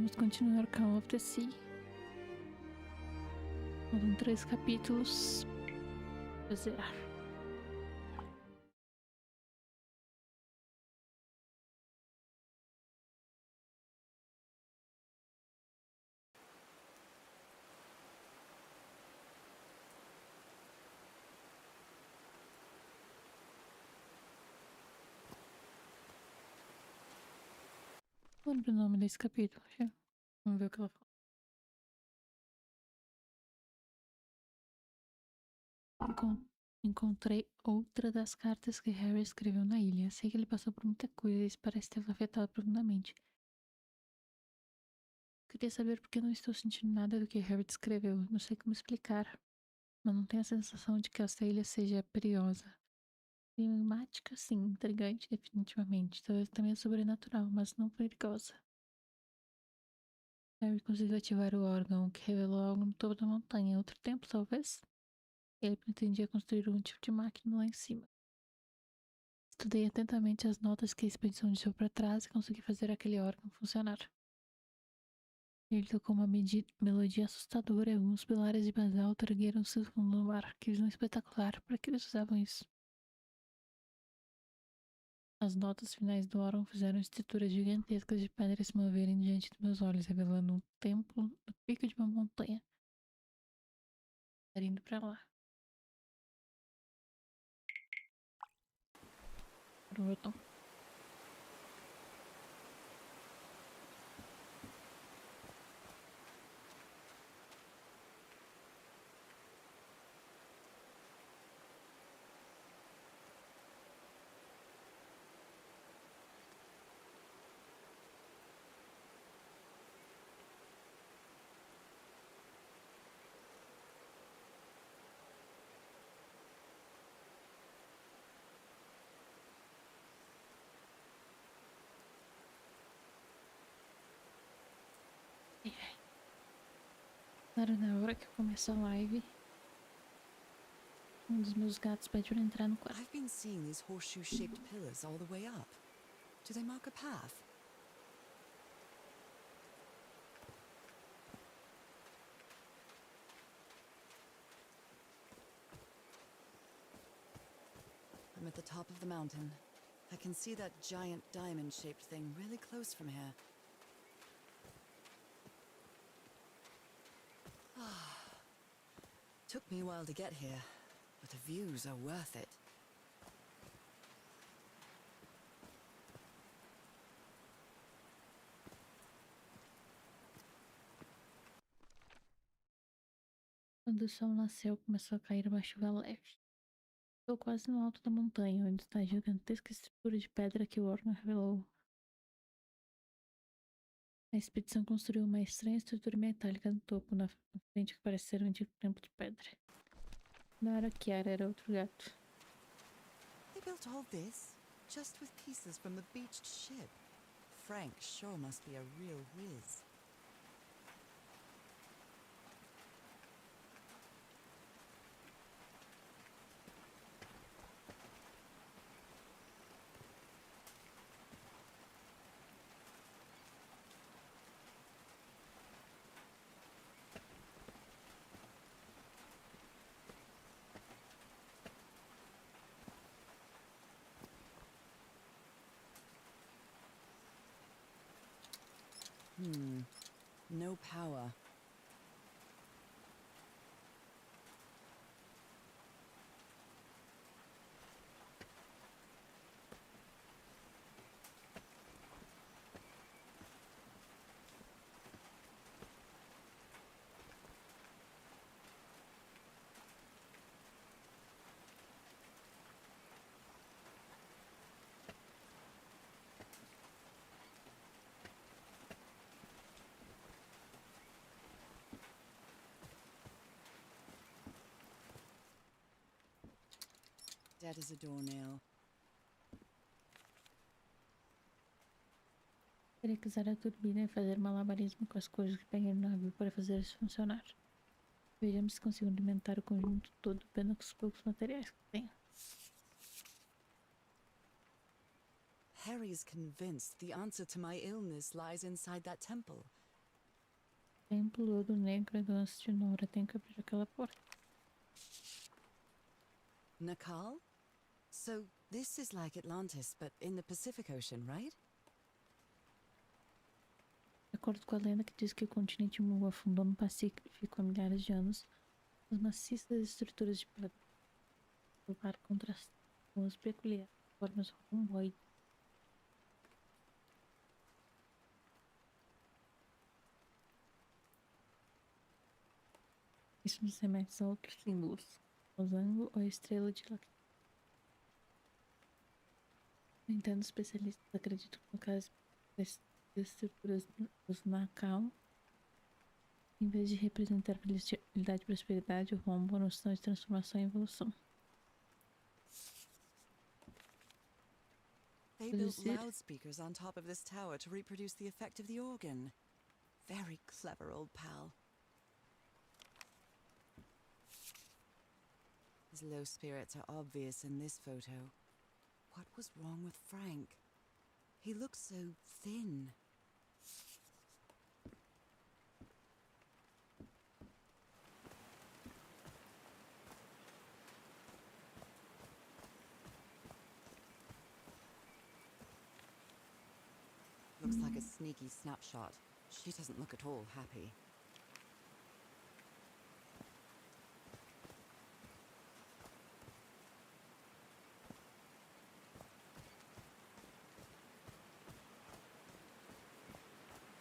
vamos continuar Call of the Sea. Faltam 3 capítulos pra zerar. Não lembro o nome desse capítulo. Vamos ver o que ela fala. Encontrei outra das cartas que Harry escreveu na ilha. Sei que ele passou por muita coisa e isso parece ter afetado profundamente. Queria saber por que não estou sentindo nada do que Harry descreveu. Não sei como explicar, mas não tenho a sensação de que essa ilha seja perigosa. Climática, sim. Intrigante, definitivamente. Talvez também é sobrenatural, mas não perigosa. Harry conseguiu ativar o órgão, que revelou algo no topo da montanha. Em outro tempo, talvez? Ele pretendia construir um tipo de máquina lá em cima. Estudei atentamente as notas que a expedição deixou para trás e consegui fazer aquele órgão funcionar. Ele tocou uma melodia assustadora e alguns pilares de basalto ergueram-se do fundo do mar. Que visão espetacular! Para que eles usavam isso? As notas finais do órgão fizeram estruturas gigantescas de pedra se moverem diante de meus olhos, revelando um templo no pico de uma montanha. Estar indo para lá. Pronto. Claro, na hora que eu começo a live, um dos meus gatos pede pra entrar no quarto. I've been seeing these horseshoe-shaped pillars all the way up. Do they mark a path? I'm at the top of the mountain. I can see that giant diamond-shaped thing really close from here. Took me a while to get here, but the views are worth it. Quando o sol nasceu, começou a cair uma chuva leve. Estou quase no alto da montanha, onde está a gigantesca estrutura de pedra que o órgão revelou. A expedição construiu uma estranha estrutura metálica no topo, na frente que parece ser um antigo templo de pedra. Não era Chiara, era outro gato. They built all this just with pieces from the beached ship. Frank sure must be a real whiz. No power. Dead as a doornail. Teria que usar a turbina e fazer malabarismo com as coisas que peguei no navio para fazer isso funcionar. Vejamos se consigo alimentar o conjunto todo apenas com os poucos materiais que tenho. Harry's convinced the answer to my illness lies inside that temple. Templo Lodo Negro é do Anço de Nora. Tenho que abrir aquela porta. Nakal? So this is like Atlantis, but in the Pacific Ocean, right? De acordo com a lenda que diz que o continente Mu afundou no Pacífico há milhares de anos, as maciças estruturas de pedra do mar contrastam com as peculiares formas romboides. Isso nos remete a outros símbolos, losango ou a estrela de lactose. No entanto, especialistas acreditam que as estruturas dos Nakal, em vez de representar felicidade e prosperidade, o rombo, a noção de transformação e evolução. They built loudspeakers on top of this tower to reproduce the effect of the organ. Very clever, old pal. His low spirits are obvious in this photo. What was wrong with Frank? He looked so thin. Looks like a sneaky snapshot. She doesn't look at all happy.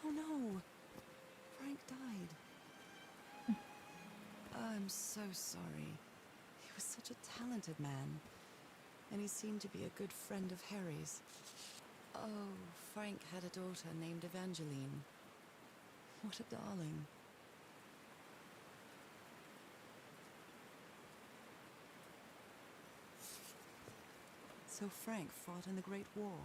Oh no! Frank died. I'm so sorry. He was such a talented man. And he seemed to be a good friend of Harry's. Oh, Frank had a daughter named Evangeline. What a darling. So Frank fought in the Great War.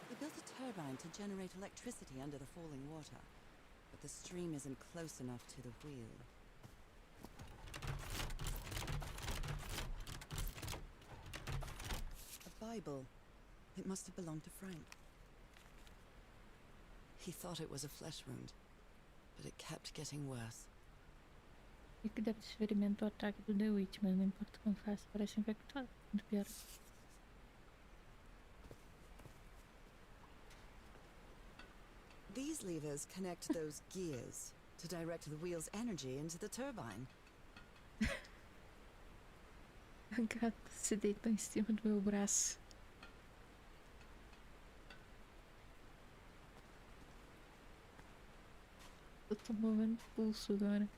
They built a turbine to generate electricity under the falling water, but the stream isn't close enough to the wheel. A Bible. It must have belonged to Frank. He thought it was a flesh wound, but it kept getting worse. E que deve ser ferimento do ataque do The Witch, mas não importa quão fácil, parece infectado. Muito pior. These levers connect those gears to direct the wheel's energy into the turbine. A gata se deitou em cima do meu braço. Eu tô movendo o pulso agora.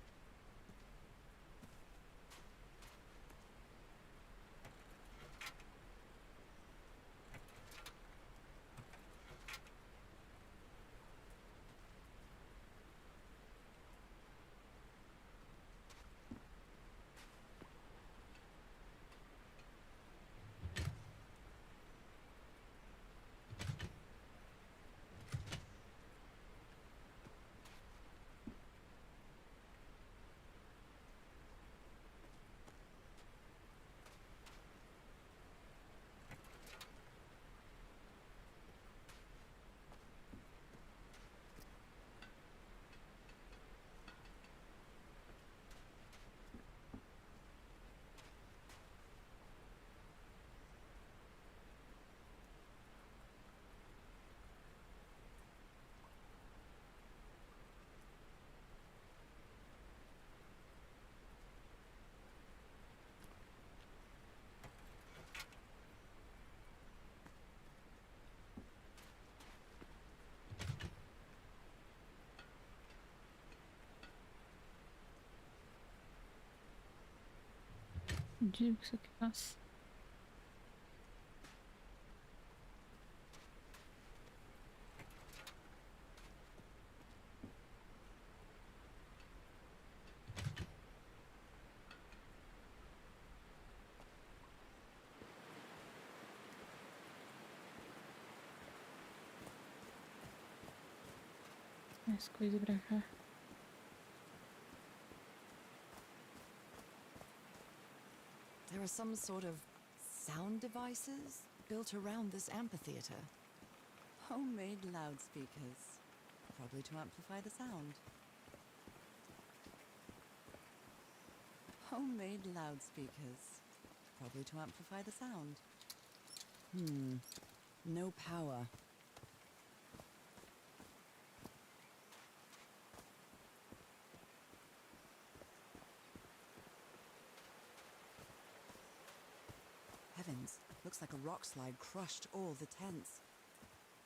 Digo que isso aqui faz. Mais coisa pra cá. are some sort of sound devices built around this amphitheater. Homemade loudspeakers, probably to amplify the sound. Homemade loudspeakers, probably to amplify the sound. No power. Heavens, looks like a rock slide crushed all the tents.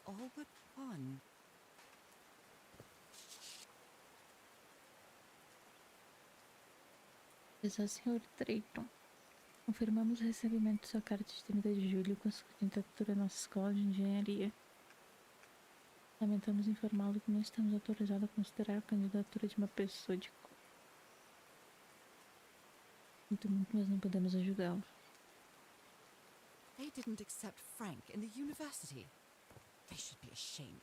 All but one. Exato, Sr. Drayton. Confirmamos o recebimento de sua carta de 30 de julho com sua candidatura à nossa escola de engenharia. Lamentamos informá-lo que não estamos autorizados a considerar a candidatura de uma pessoa de cor. Muito, mas não podemos ajudá-lo. They didn't accept Frank in the university. They should be ashamed.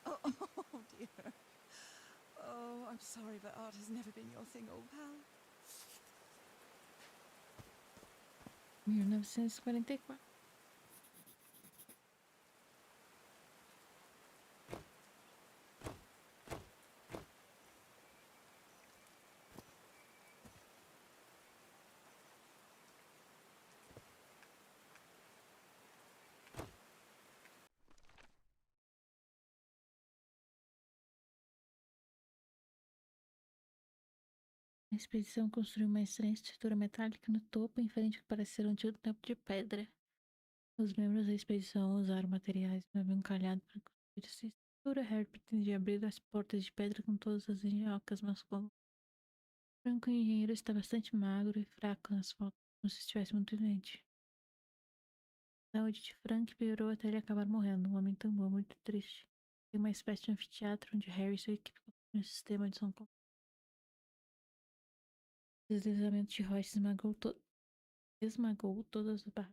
Oh, oh dear. Oh, I'm sorry, but art has never been your thing, old pal. 1944. A expedição construiu uma estranha estrutura metálica no topo em frente ao que parece ser um antigo templo de pedra. Os membros da expedição usaram materiais que haviam calhado para construir essa estrutura. Harry pretendia abrir as portas de pedra com todas as engenhocas, mas como Franco, o engenheiro, está bastante magro e fraco nas fotos, como se estivesse muito doente. A saúde de Frank piorou até ele acabar morrendo. Um homem tão bom, muito triste. Tem uma espécie de anfiteatro onde Harry e sua equipe construíram um sistema de som. O deslizamento de rocha esmagou todas as barras,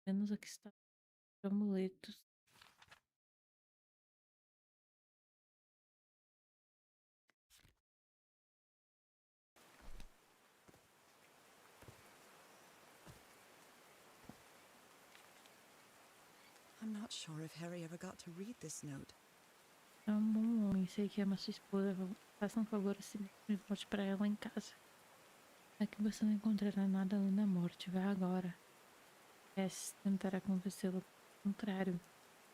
menos a que estava de amuletos. I'm not sure if Harry ever got to read this note. É um bom homem, sei que ama sua esposa. Faça um favor a si mesmo e volte para ela em casa. Aqui você não encontrará nada além da morte. Vá agora. Cass tentará convencê-lo ao contrário,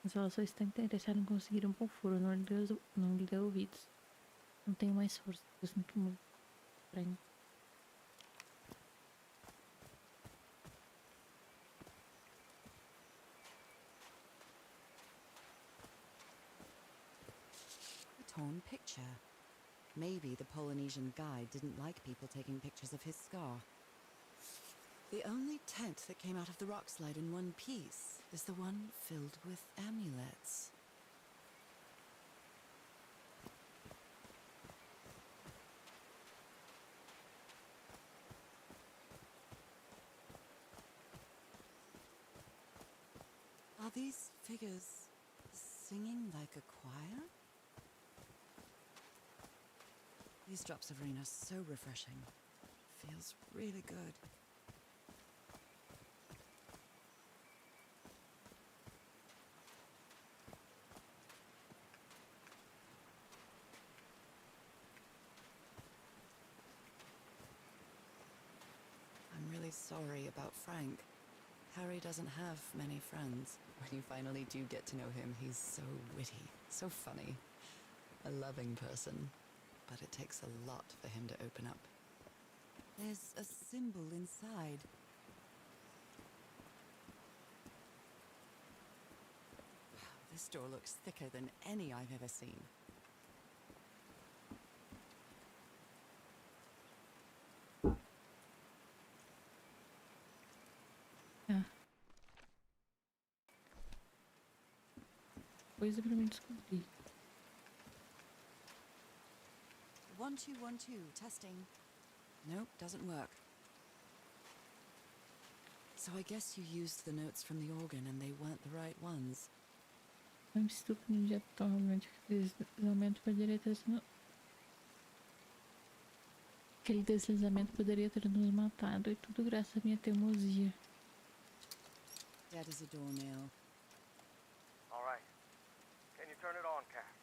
mas ela só está interessada em conseguir um bom furo. Não lhe dê ouvidos. Não tenho mais força. Eu sinto muito. Frank. A torn picture. Maybe the Polynesian guide didn't like people taking pictures of his scar. The only tent that came out of the rock slide in one piece is the one filled with amulets. Are these figures singing like a choir? These drops of rain are so refreshing. Feels really good. I'm really sorry about Frank. Harry doesn't have many friends. When you finally do get to know him, he's so witty, so funny. A loving person. But it takes a lot for him to open up. There's a symbol inside. Wow, this door looks thicker than any I've ever seen. Coisa pra me descobrir. 1, 2, 1, 2, testing. Nope, doesn't work. So I guess you used the notes from the organ and they weren't the right ones. É um estúpido de atualmente que deslizamento para a direita. Aquele deslizamento poderia ter nos matado, e tudo graças à minha teimosia. That is a doornail. All right. Can you turn it on, Cass?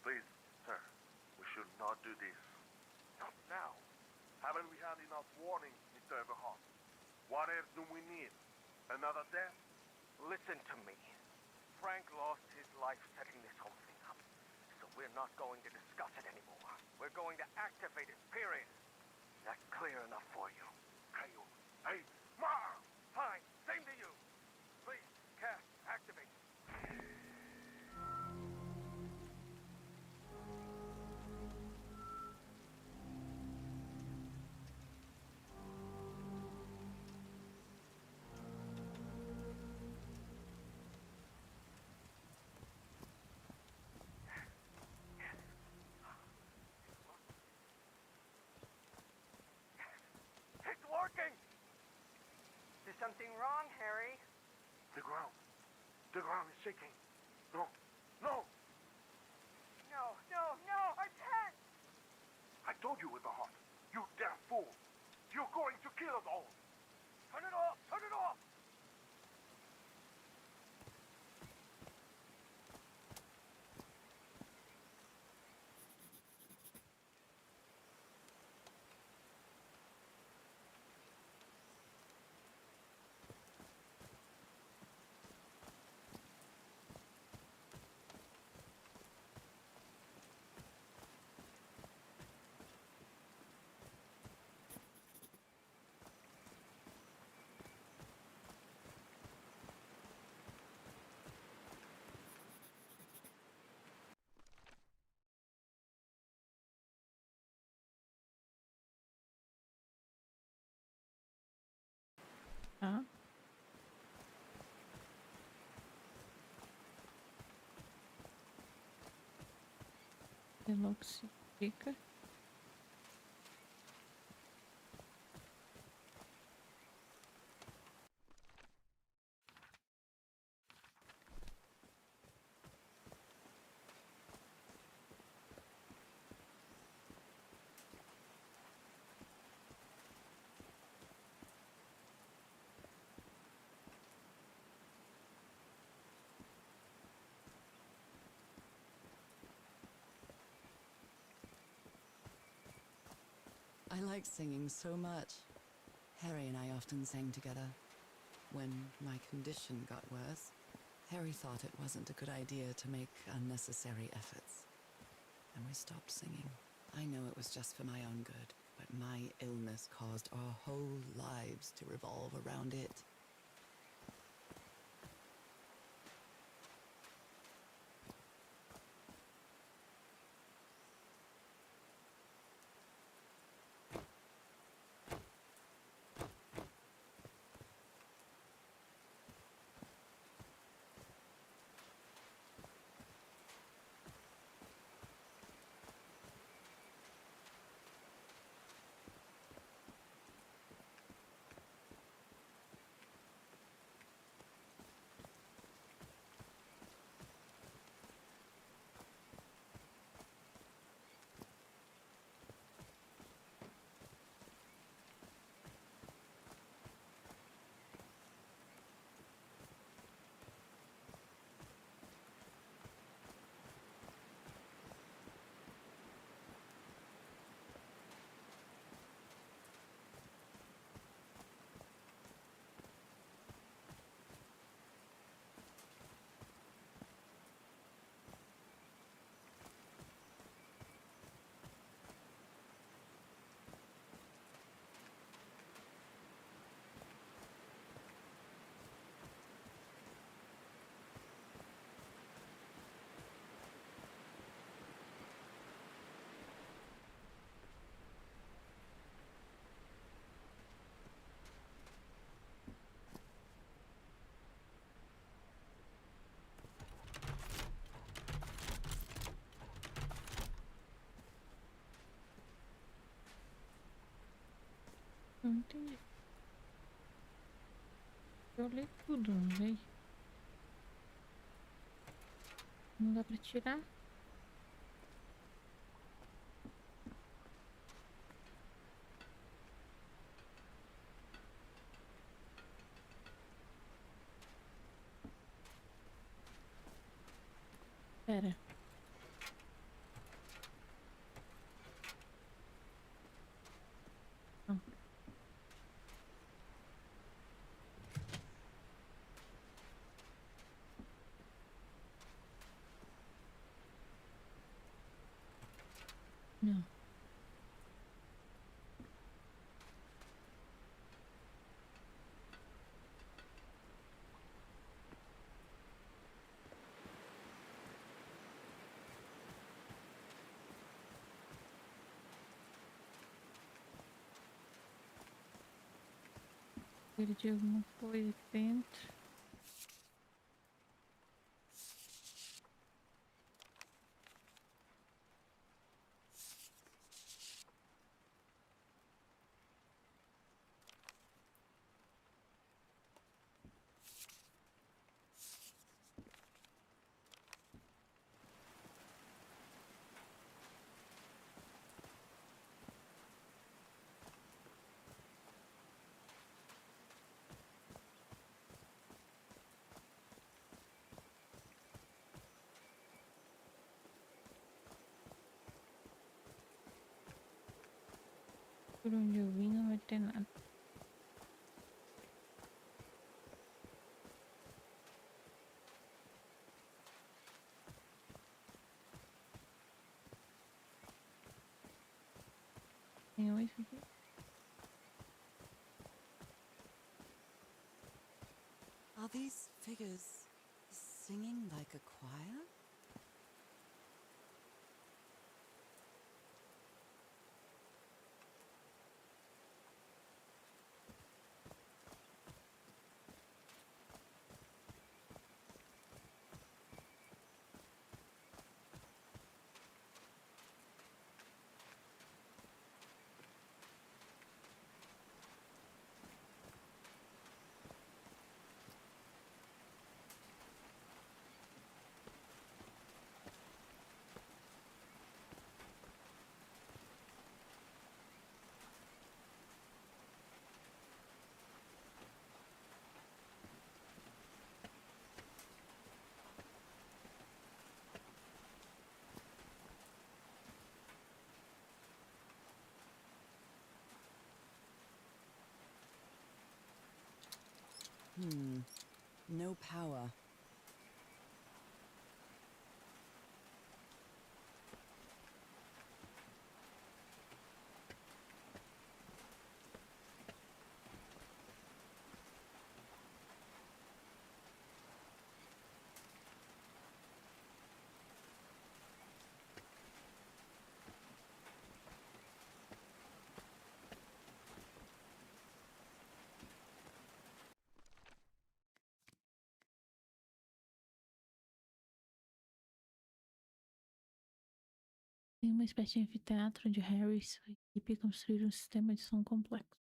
Please, sir, we should not do this. Not now. Haven't we had enough warning, Mr. Everhart? What else do we need? Another death? Listen to me. Frank lost his life setting this whole thing up. So we're not going to discuss it anymore. We're going to activate it, period. That clear enough for you? Hey, Ma! Fine. Same to you. Please, Cass, activate. It's working! Is something wrong, Harry? The ground. The ground is shaking. No, no! No, no, no! I can't! I told you, Everhart. You damn fool! You're going to kill us all! Turn it off! Turn it off! Tá? Pelo que significa. I like singing so much. Harry and I often sang together. When my condition got worse, Harry thought it wasn't a good idea to make unnecessary efforts. And we stopped singing. I know it was just for my own good, but my illness caused our whole lives to revolve around it. Não entendi. Eu olhei tudo, não veio? Não dá pra tirar? Pera. Não. Não. Perdi alguma coisa aqui dentro. Por onde eu vim não vai ter nada. Tem isso aqui. Are these figures singing like a choir? No power. Em uma espécie de anfiteatro onde Harry e sua equipe construíram um sistema de som complexo.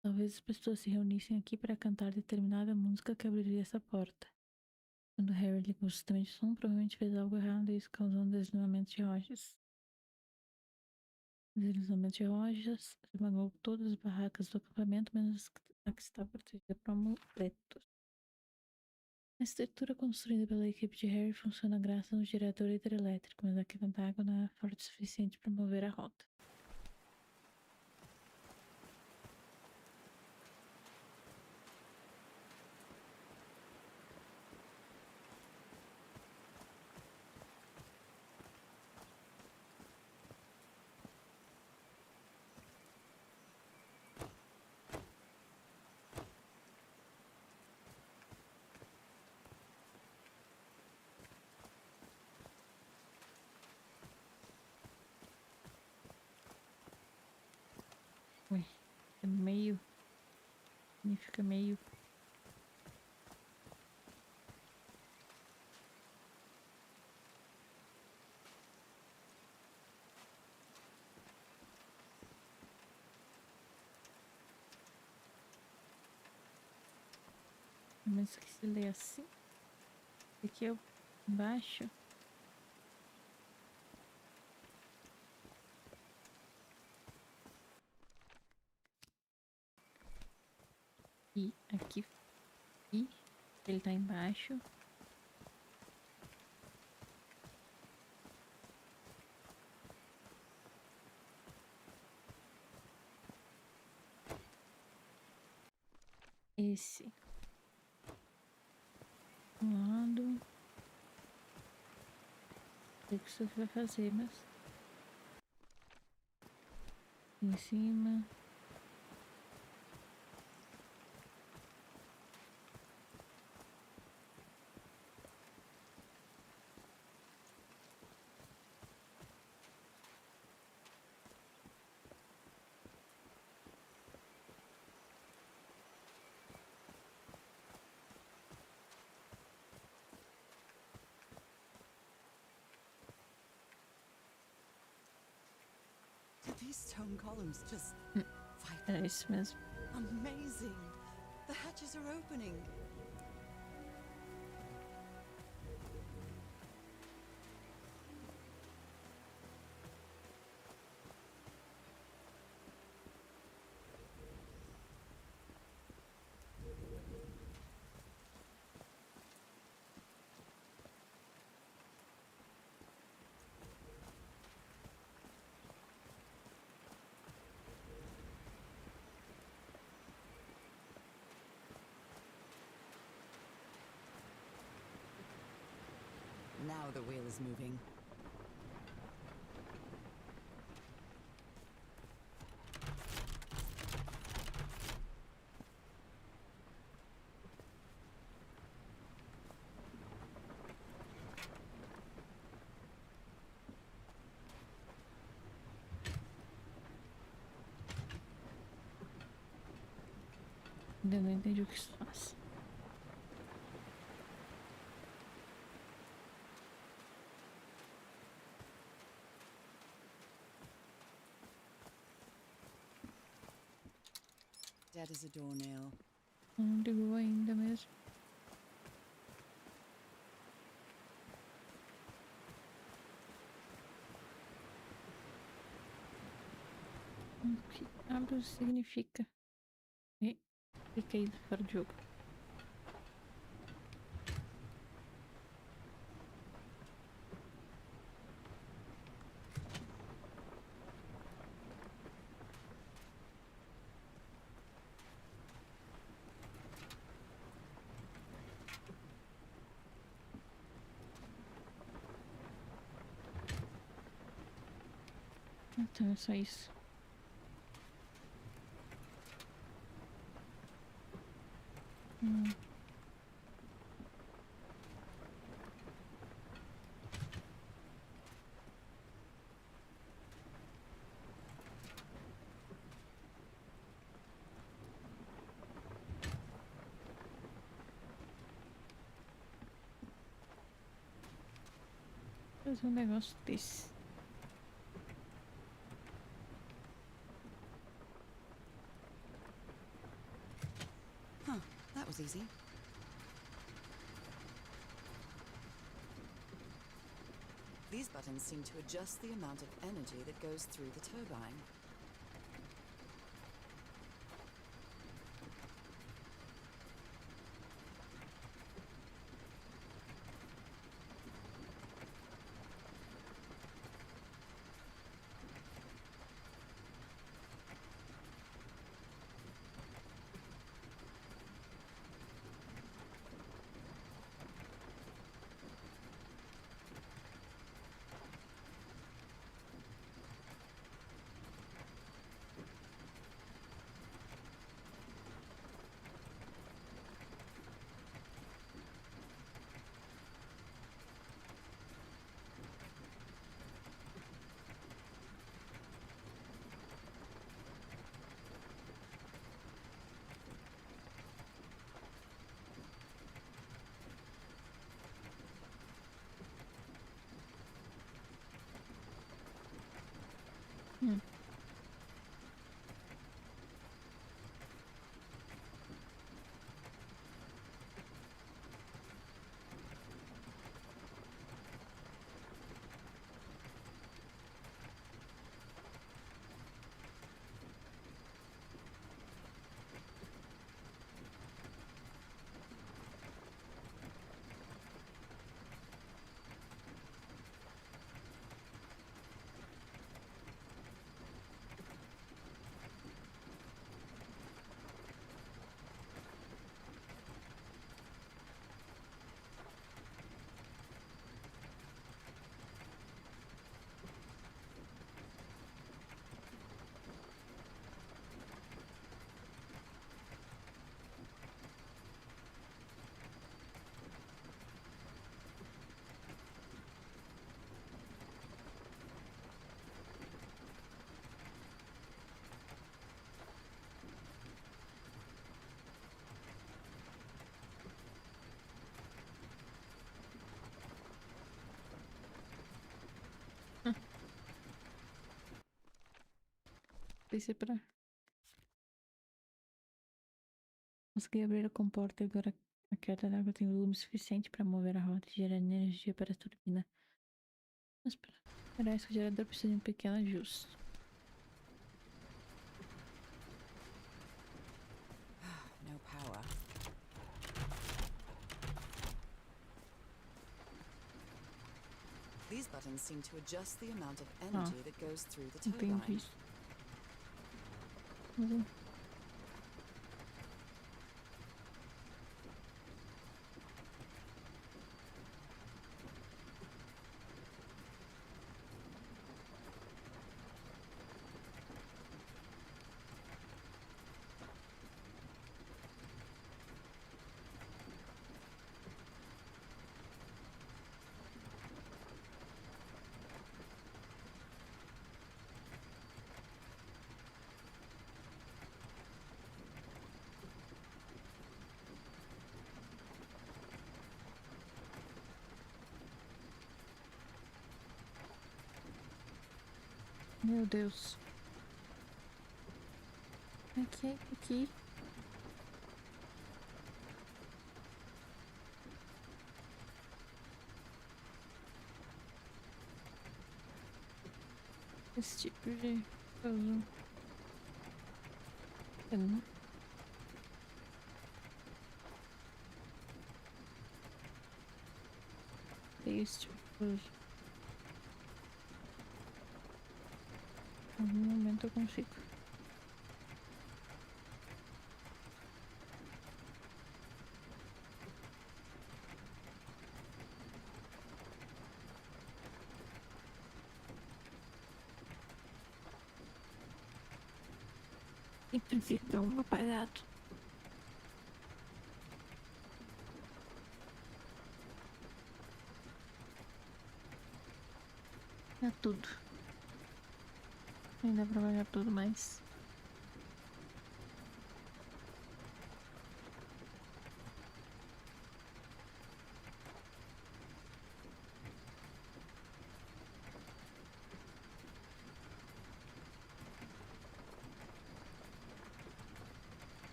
Talvez as pessoas se reunissem aqui para cantar determinada música que abriria essa porta. Quando Harry ligou o sistema de som, provavelmente fez algo errado e isso causou um deslizamento de rochas. O deslizamento de rochas esmagou todas as barracas do acampamento, menos a que estava protegida por amuletos. A estrutura construída pela equipe de Harry funciona graças a um gerador hidrelétrico, mas a queda d'água não é forte o suficiente para mover a rota. Ué, é no meio. Significa meio. Mas isso aqui se lê assim. Aqui é embaixo. E aqui. E ele tá embaixo. esse lado. Não sei o que isso vai fazer, mas em cima. Did these stone columns just É vibrate? isso mesmo. Amazing! The hatches are opening. Now the wheel is moving. Ainda não entendi o que isso faz. Dead as a doornail. Não ligou ainda mesmo. O que abro significa? E fiquei fora de jogo. Então é só isso. Hum. Fazer um negócio desse. Huh, that was easy. These buttons seem to adjust the amount of energy that goes through the turbine. sei se é pra... Consegui abrir a comporta e agora a queda d'água tem volume suficiente para mover a roda e gerar energia para a turbina. Mas parece que o gerador precisa de um pequeno ajuste. No power. These buttons seem to adjust the amount of energy that goes through the turbine. Entendi isso. Mas, meu Deus. Aqui. Esse tipo de coisa. Esse tipo de coisa. Em algum momento eu consigo. Sempre fica um apagado. É tudo. Ainda pra pagar tudo mais.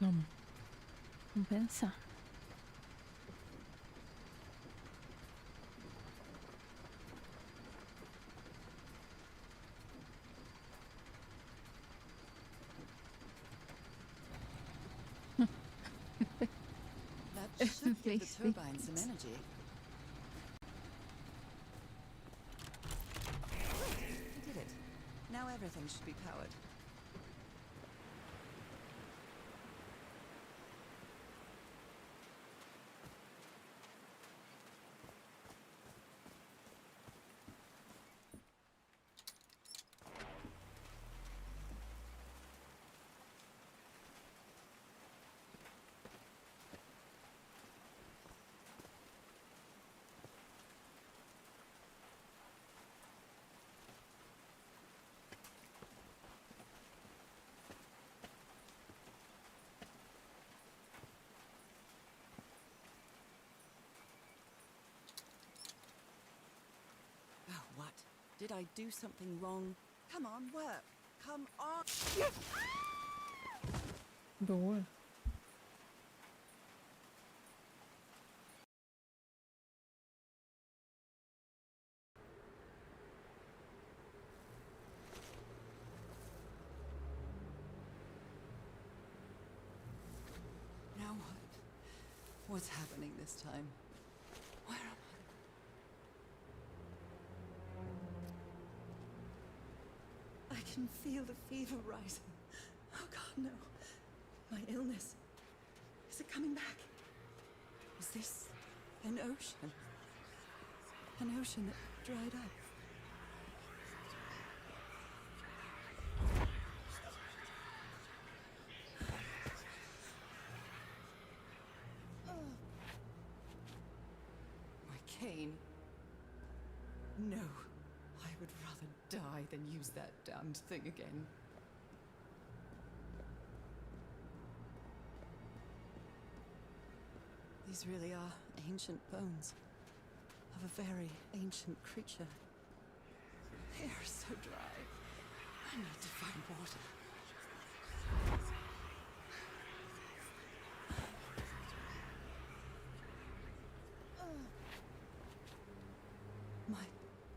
Vamos pensar. That should give the turbine some energy. He did it. Now everything should be powered. Oh, what? Did I do something wrong? Come on, work. Come on. Boa. Now what? What's happening this time? Where am I? I can feel the fever rising. Oh God, no. My illness. Is it coming back? Is this an ocean? An ocean that dried up? My cane. No. I would rather die than use that damned thing again. These really are ancient bones of a very ancient creature. They are so dry. I need to find water. My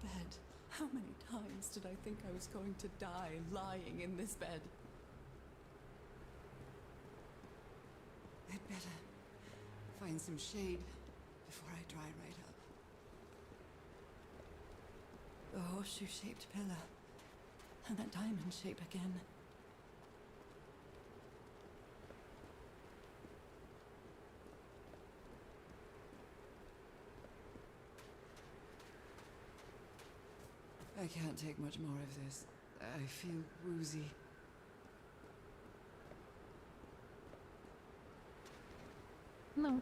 bed. How many times did I think I was going to die lying in this bed? I'd better find some shade before I dry right up. The horseshoe-shaped pillar. And that diamond shape again. I can't take much more of this. I feel woozy. Não.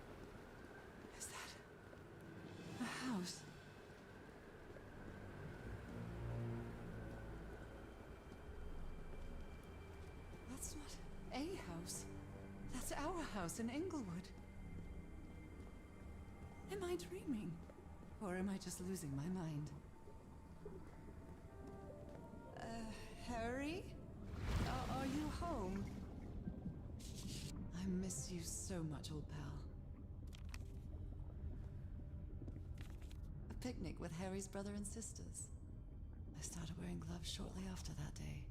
Is that a house? That's not a house. That's our house in Englewood. Am I dreaming? Or am I just losing my mind? Harry? Are you home? I miss you so much, old pal. A picnic with Harry's brother and sisters. I started wearing gloves shortly after that day.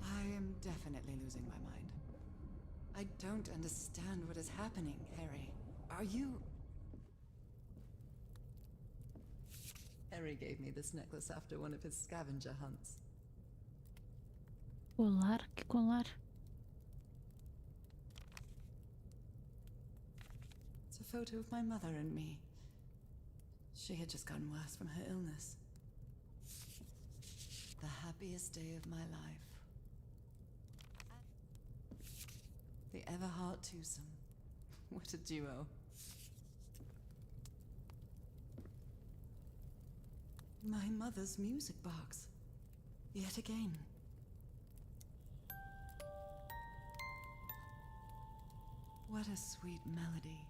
I am definitely losing my mind. I don't understand what is happening, Harry. Are you... Harry gave me this necklace after one of his scavenger hunts. Colar? Que colar? It's a photo of my mother and me. She had just gotten worse from her illness. The happiest day of my life. The Everhart twosome. What a duo. My mother's music box. Yet again. What a sweet melody.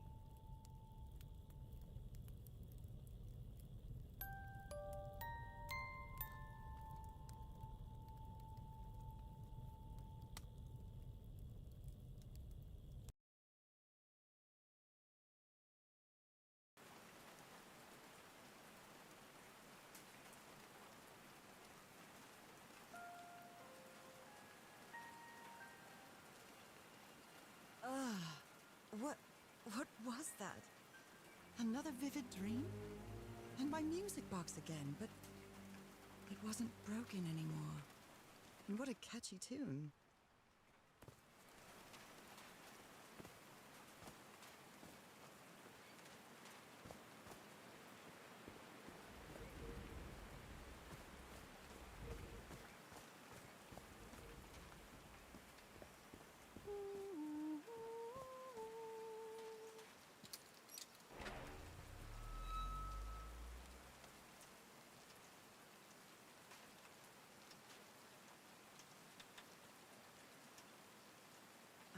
What was that? Another vivid dream? And my music box again, but it wasn't broken anymore. And what a catchy tune.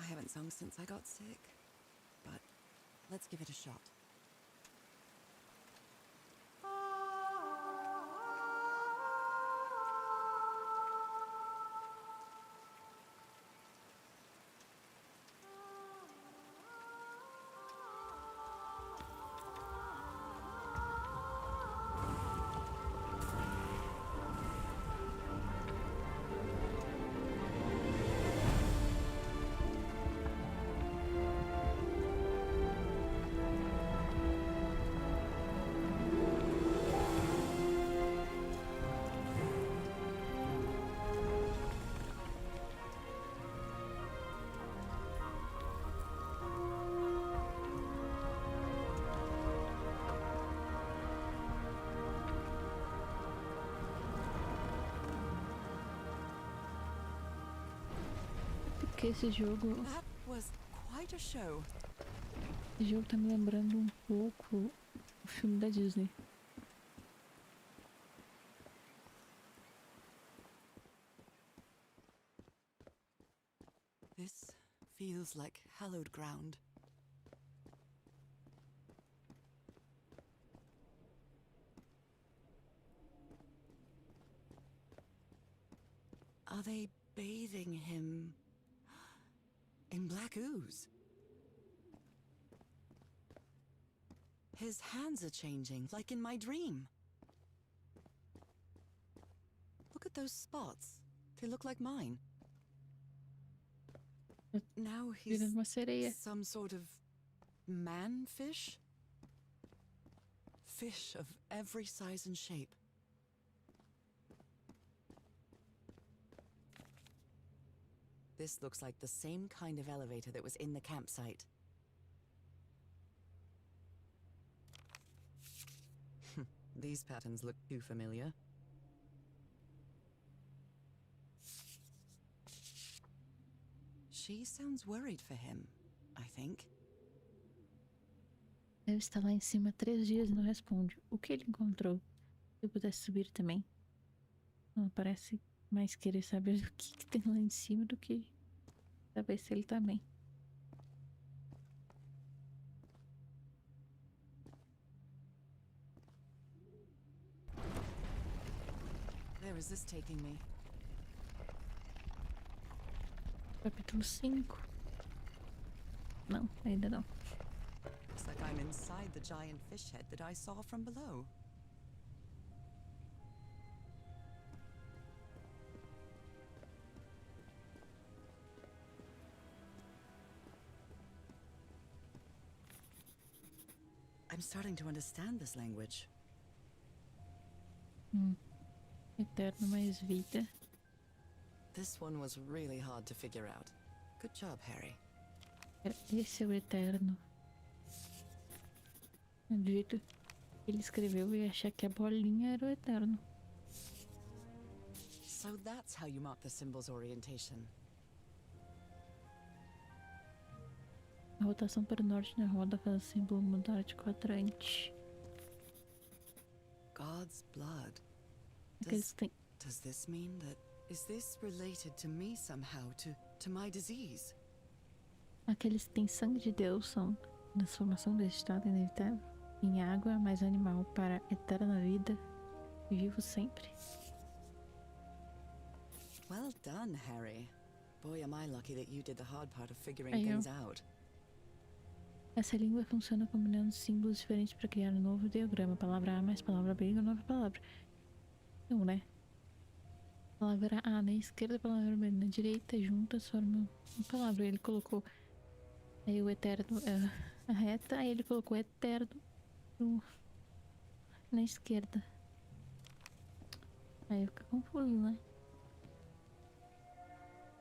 I haven't sung since I got sick, but let's give it a shot. Porque esse jogo That was quite a show. tá me lembrando um pouco o filme da Disney. This feels like hallowed ground. Are they bathing him in black ooze? His hands are changing, like in my dream. Look at those spots. They look like mine. Now he's Virando uma sereia. some sort of man-fish? Fish of every size and shape. This looks like the same kind of elevator that was in the campsite. These patterns look too familiar. She sounds worried for him, I think. Deve estar lá em cima há 3 dias e não responde. O que ele encontrou? Se eu pudesse subir também. Não, parece mais querer saber o que tem lá em cima do que saber se ele tá bem. Where is this taking me? Capítulo 5. Não, ainda não. Looks like I'm inside the giant fish head that I saw from below. I'm starting to understand this language. Eterno mais vida. This one was really hard to figure out. Good job, Harry. Esse é o Eterno. Do jeito que ele escreveu, eu ia achar que a bolinha era o Eterno. So that's how you mark the symbol's orientation. A rotação para o norte na roda faz o símbolo mudar de quadrante. God's blood. Aqueles que Does this mean that... Is this related to me somehow, to my disease? Aqueles que têm sangue de Deus são transformação desse estado inevitável em água mais animal para eterna vida e vivo sempre. Well done, Harry. Boy, am I lucky that you did the hard part of figuring Aí eu. things out. Essa língua funciona combinando símbolos diferentes para criar um novo ideograma. Palavra A mais palavra B, uma nova palavra. Então, né? Palavra A na esquerda, palavra B na direita, juntas formam uma palavra. Ele colocou aí o eterno a reta, aí ele colocou eterno na esquerda. Aí fica confuso, né?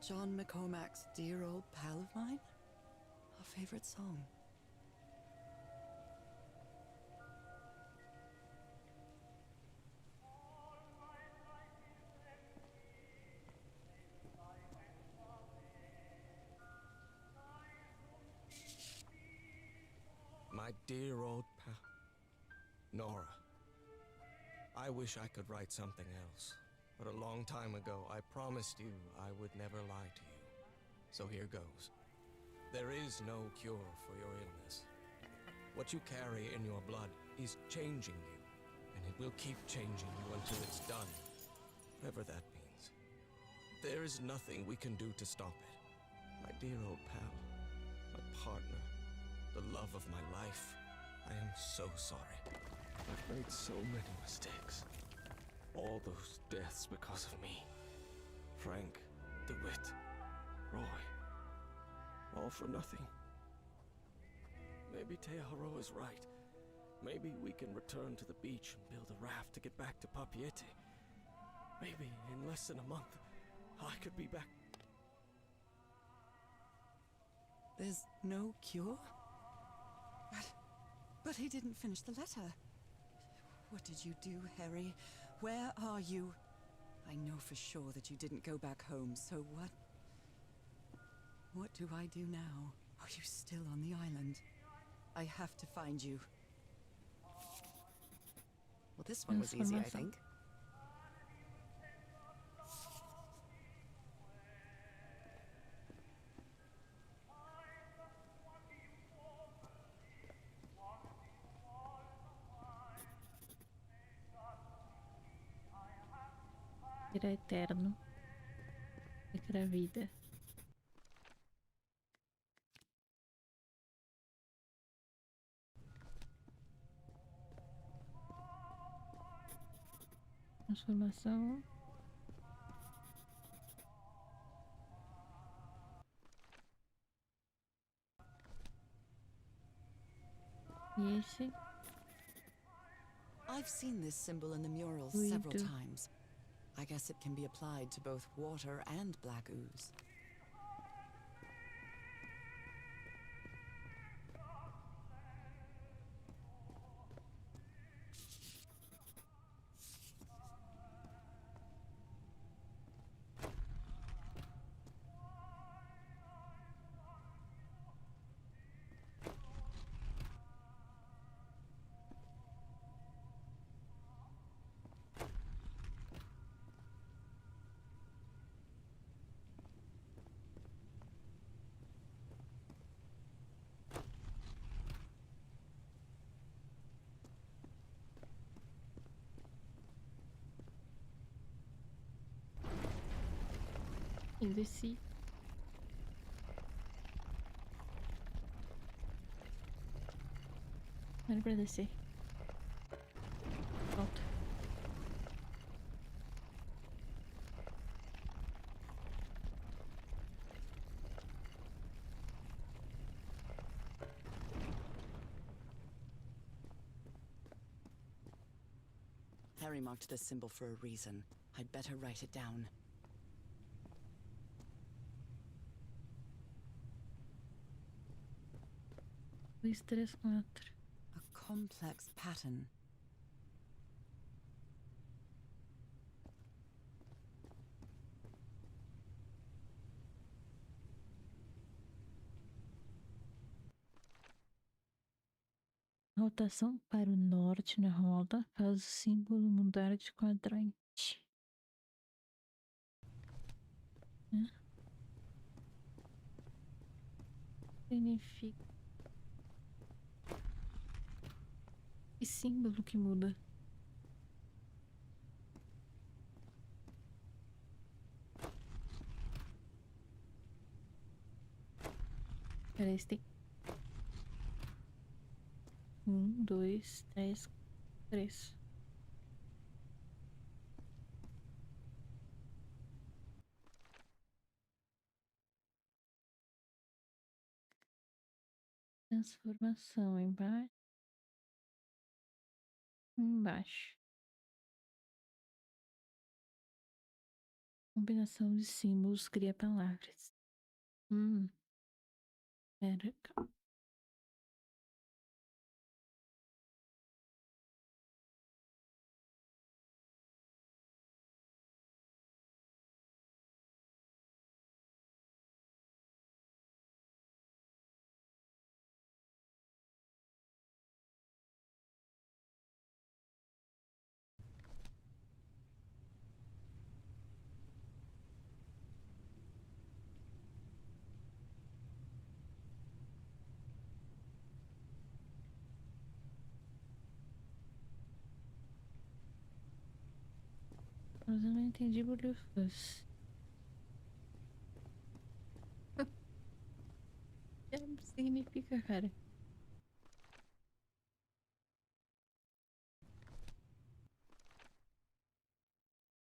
John McCormack's Dear Old Pal of Mine? Our favorite song. My dear old pal. Nora. I wish I could write something else. But a long time ago, I promised you I would never lie to you. So here goes. There is no cure for your illness. What you carry in your blood is changing you. And it will keep changing you until it's done. Whatever that means. There is nothing we can do to stop it. My dear old pal. My partner. The love of my life. I am so sorry. I've made so many mistakes. All those deaths because of me. Frank, DeWitt, Roy. All for nothing. Maybe Teodoro is right. Maybe we can return to the beach and build a raft to get back to Papiete. Maybe in less than a month, I could be back. There's no cure? But he didn't finish the letter. What did you do, Harry? Where are you? I know for sure that you didn't go back home, so what? What do I do now? Are you still on the island? I have to find you. Well, this one was easy, I think. Será eterno. Será vida. Transformação. E esse I've seen this symbol in the murals several fluido. times. I guess it can be applied to both water and black ooze. E desci. Não era pra descer. Volta. Harry marked this symbol for a reason. I'd better write it down. Dois, três, quatro. A complex pattern. Rotação para o norte na roda faz o símbolo mudar de quadrante. Hã? Significa. Que símbolo que muda? Parece que tem. 1, 2, 3, 3. Transformação embaixo. Embaixo. Combinação de símbolos cria palavras. Pera, calma. Mas eu não entendi bolhufas. O que significa, cara?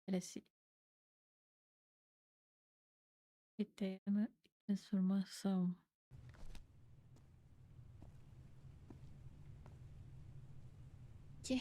Parece eterna transformação. Que?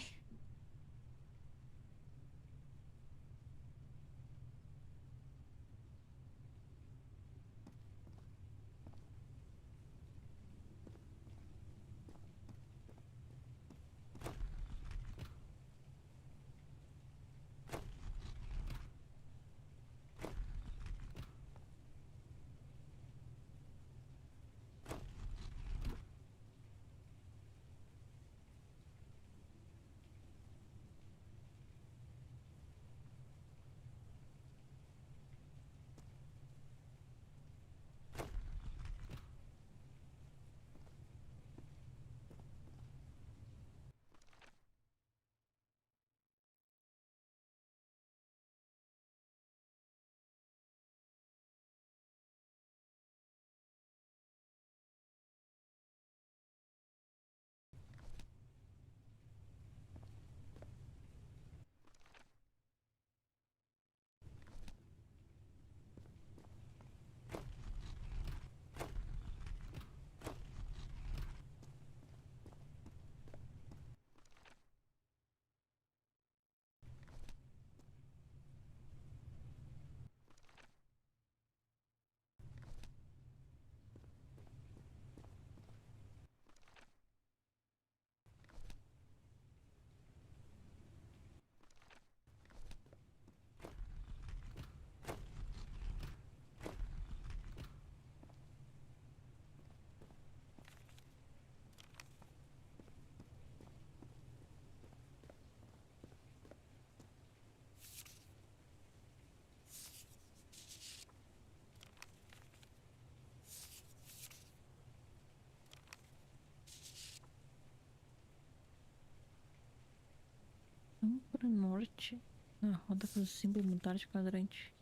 pro norte. Na roda com o símbolo mudar de quadrante.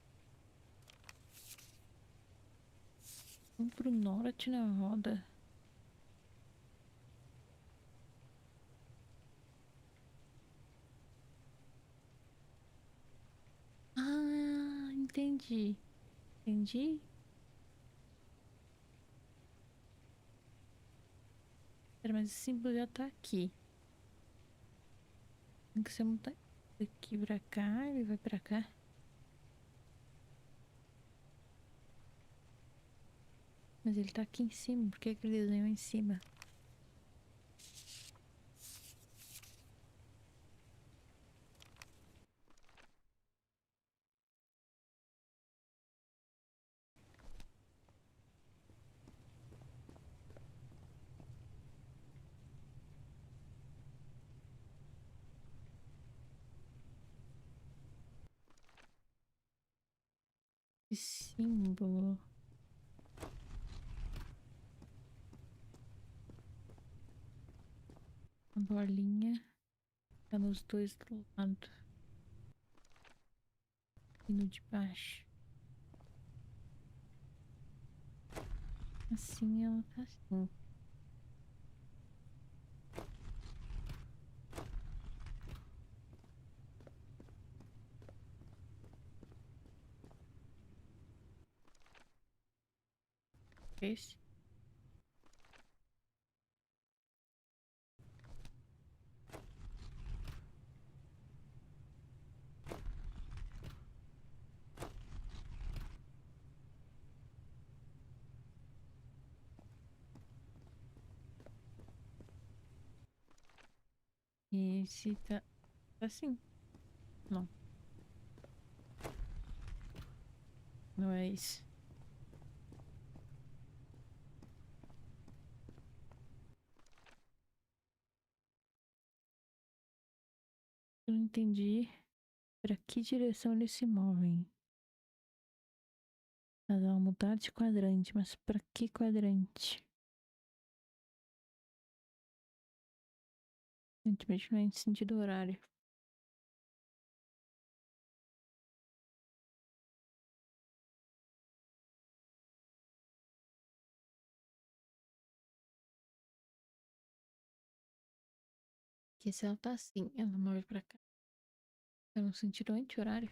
Vamos pro norte na roda. Ah, entendi. Entendi. Pera, mas esse símbolo já tá aqui. Tem que ser mudar daqui pra cá, ele vai pra cá. Mas ele tá aqui em cima. Por que que ele desenhou em cima? Esse símbolo. A bolinha tá nos dois lados. E no de baixo. Assim ela tá assim. Esse. E esse tá assim. Não. Não é isso. Eu não entendi pra que direção eles se movem. Elas vão mudar de quadrante, mas pra que quadrante? Evidentemente não é em sentido horário. Porque se ela tá assim, ela move pra cá. É no sentido anti-horário.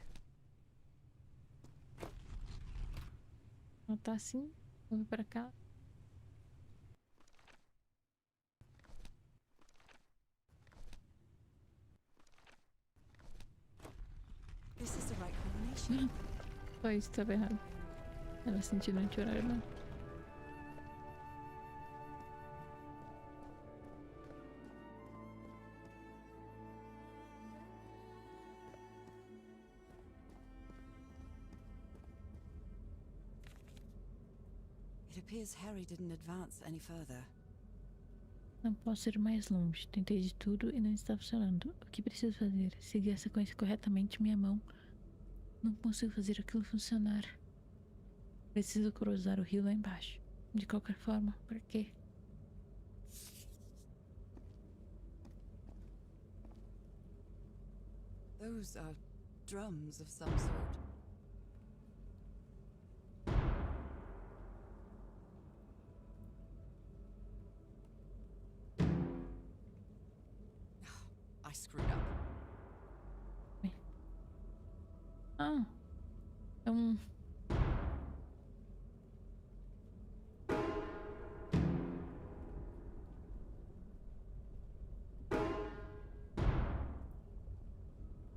Ela tá assim, move pra cá. This is the right combination. Só isso tava errado. Era sentido anti-horário mesmo. It appears Harry didn't advance any further. Não posso ir mais longe. Tentei de tudo e não está funcionando. O que preciso fazer? Seguir a sequência corretamente, minha mão. Não consigo fazer aquilo funcionar. Preciso cruzar o rio lá embaixo. De qualquer forma, por quê? Those are drums of some sort. I screwed up. Ah, é um...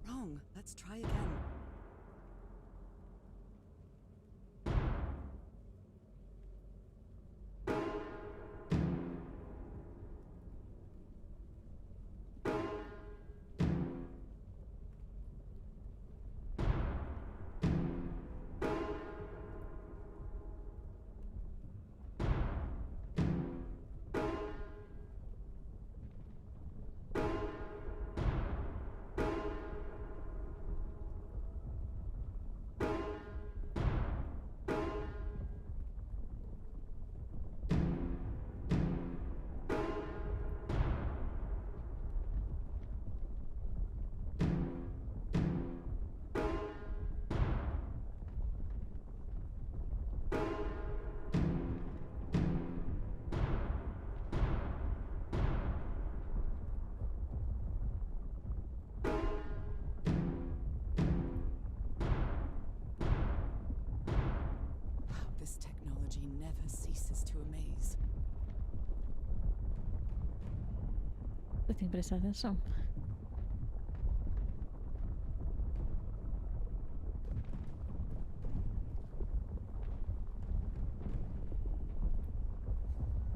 Wrong. Let's try again. he never ceases to amaze. Você tem que prestar atenção.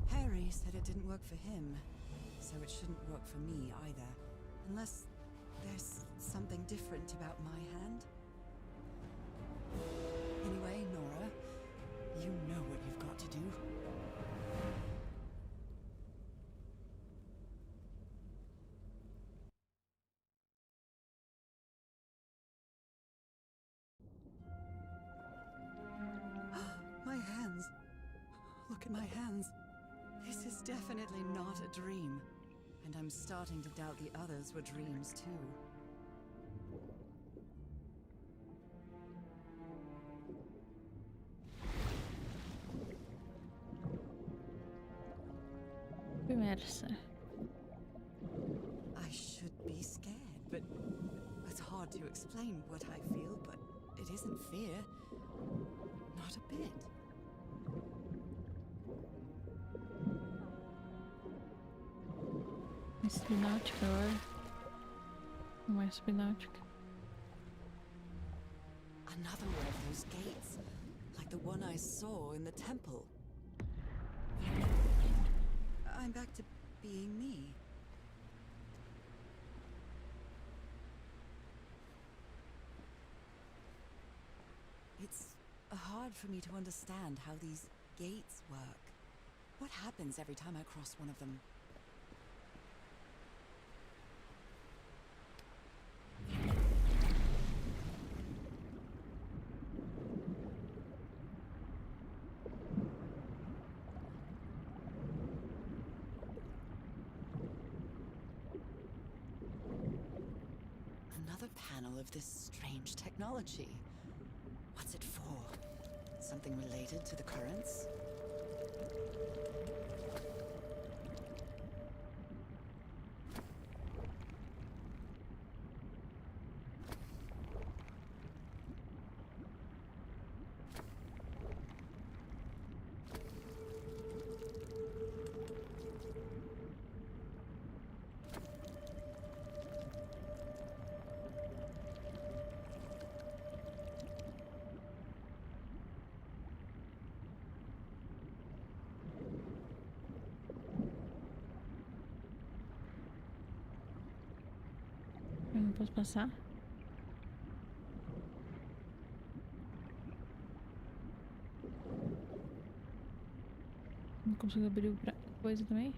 Harry said it didn't work for him, so it shouldn't work for me either. Unless there's something different about my hand. Anyway, Nora, you know what you've got to do. My hands. Look at my hands. This is definitely not a dream. And I'm starting to doubt the others were dreams too. Primeira. I should be scared, but it's hard to explain what I feel, but it isn't fear. Not a bit. Espináutica agora. Não é espináutica. Another one of those gates, like the one I saw in the temple. I'm back to being me. It's hard for me to understand how these gates work. What happens every time I cross one of them? Another panel of this strange technology. What's it for? Something related to the currents? Eu não posso passar. Não consigo abrir outra coisa também.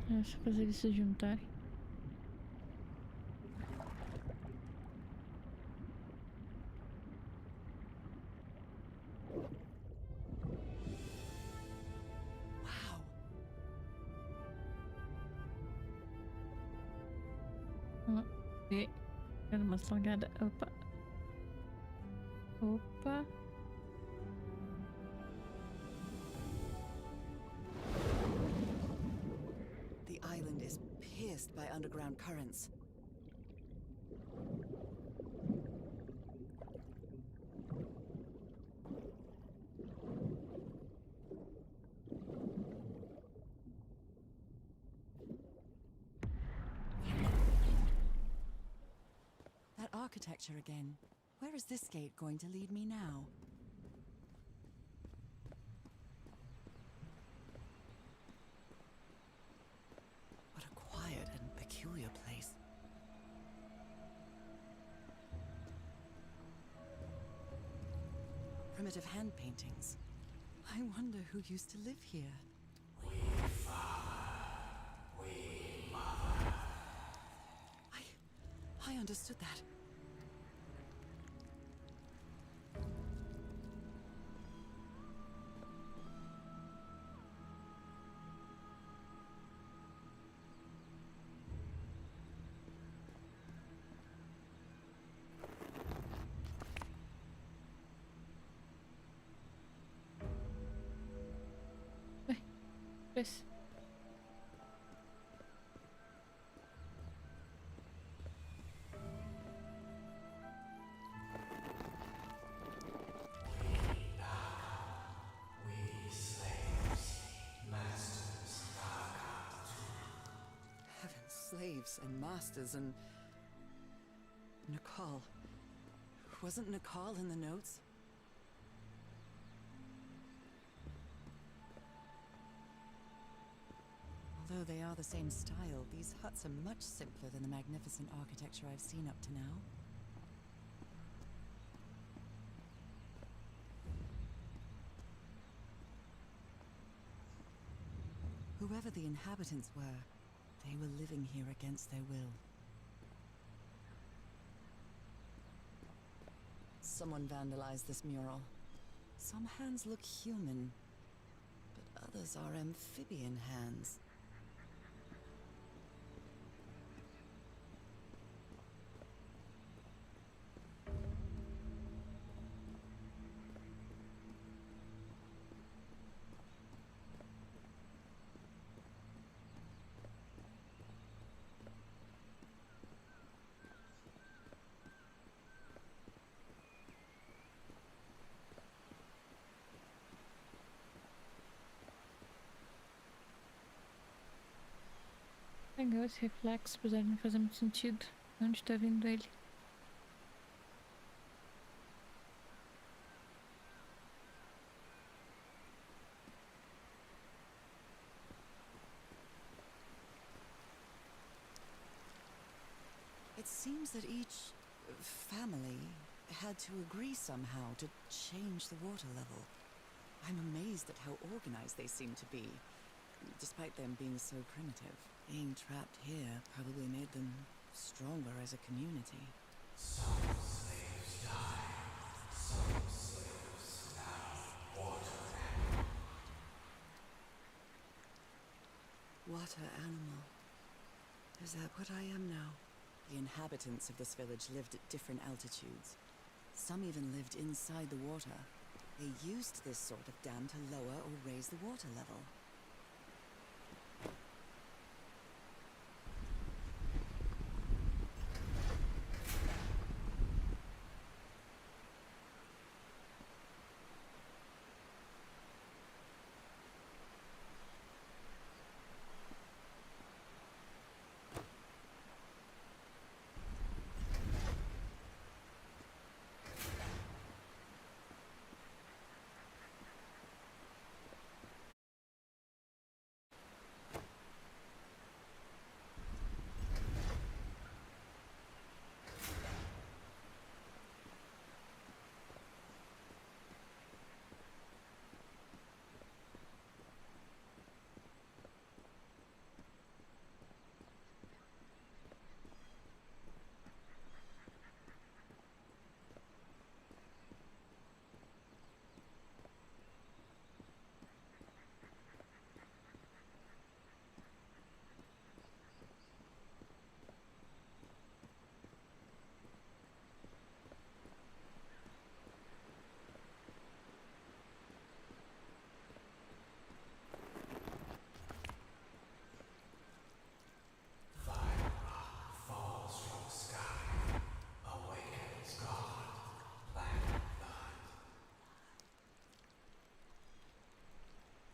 É só fazer eles se juntarem. Wow. E era uma salgada. Opa. Opa. The island is pierced by underground currents. That architecture again. Where is this gate going to lead me now? What a quiet and peculiar place. Primitive hand paintings. I wonder who used to live here. I understood that. Pues. Heaven, slaves and masters and... Nicole. Wasn't Nicole in the notes? Although they are the same style, these huts are much simpler than the magnificent architecture I've seen up to now. Whoever the inhabitants were, they were living here against their will. Someone vandalized this mural. Some hands look human, but others are amphibian hands. Legal esse reflexo, apesar de não fazer muito sentido. Onde tá vindo ele? It seems that each family had to agree somehow to change the water level. I'm amazed at how organized they seem to be, despite them being so primitive. Being trapped here probably made them stronger as a community. Some slaves die. Some slaves now water animal. Water animal. Is that what I am now? The inhabitants of this village lived at different altitudes. Some even lived inside the water. They used this sort of dam to lower or raise the water level.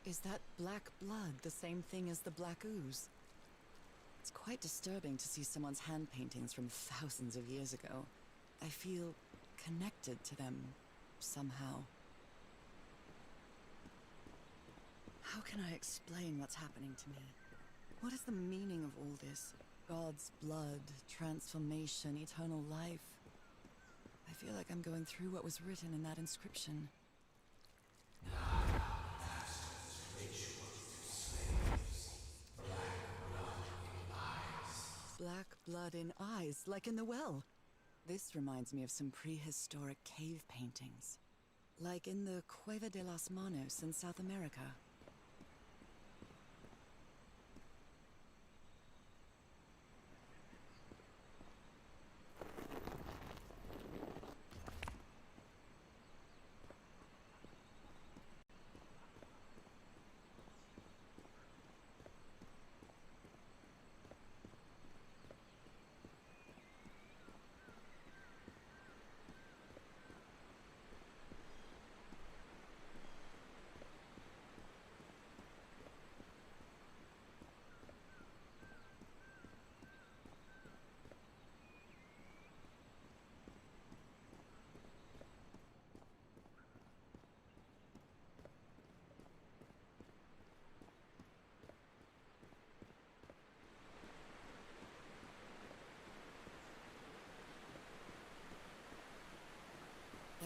Is that black blood the same thing as the black ooze? It's quite disturbing to see someone's hand paintings from thousands of years ago. I feel connected to them somehow. How can I explain what's happening to me? What is the meaning of all this? God's blood, transformation, eternal life. I feel like I'm going through what was written in that inscription. Black blood in eyes, like in the well. This reminds me of some prehistoric cave paintings. Like in the Cueva de las Manos in South America.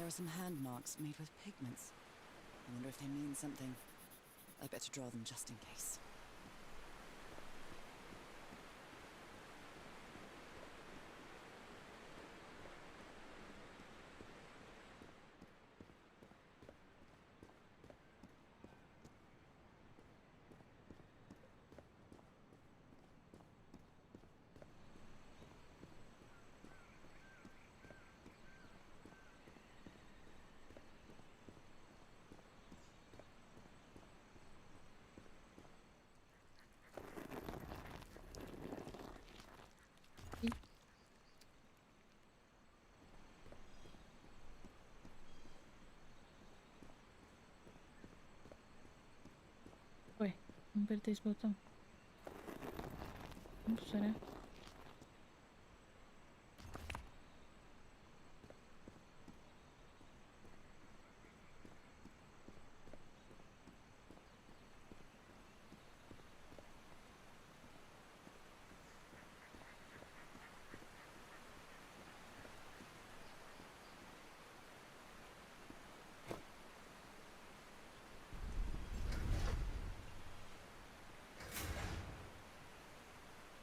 are some hand marks made with pigments. I wonder if they mean something. I better draw them just in case. Ué, não apertei esse botão. Não será?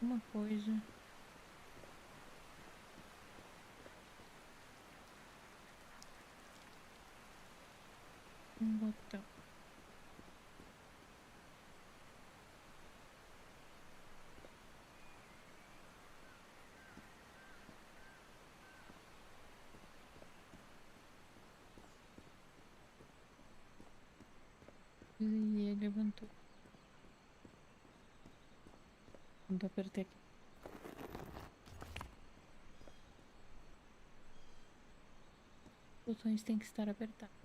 Uma coisa. Um botão. E ele levantou. Quando eu apertei aqui. Os botões têm que estar apertados.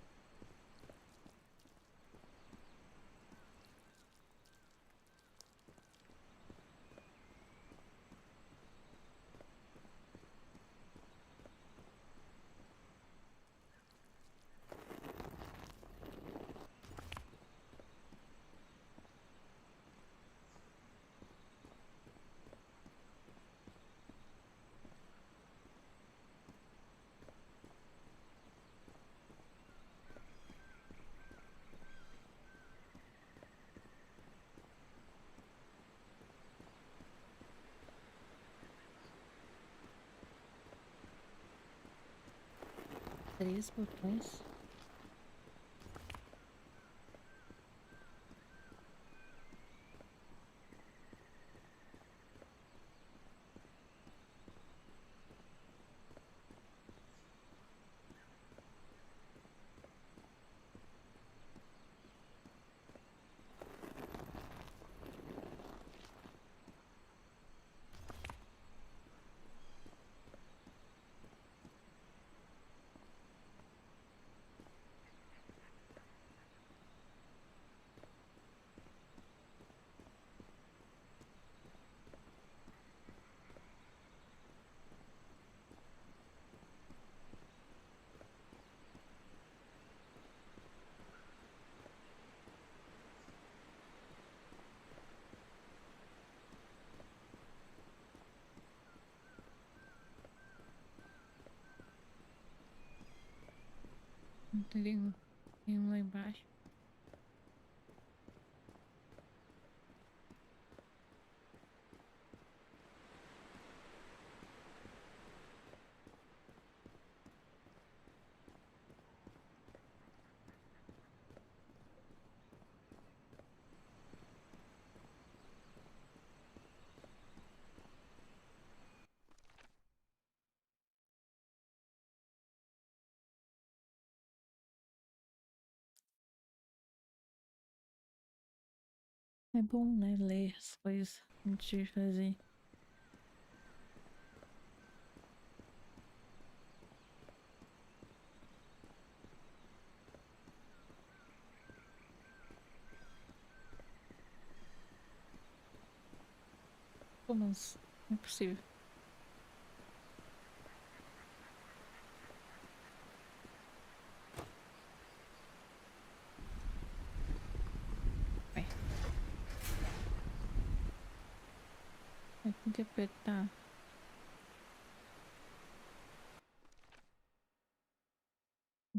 Três botões. Tem um lá embaixo. É bom, né? Ler as coisas antes de fazer. Pô, mas não é possível. Ué. Tem que apertar.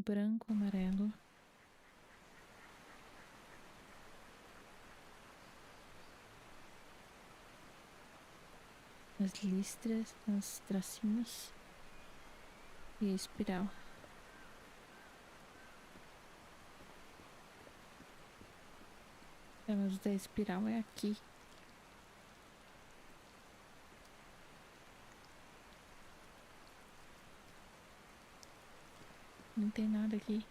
branco, amarelo. As listras, as tracinhos e a espiral. A luz da espiral é aqui. Não tem nada aqui.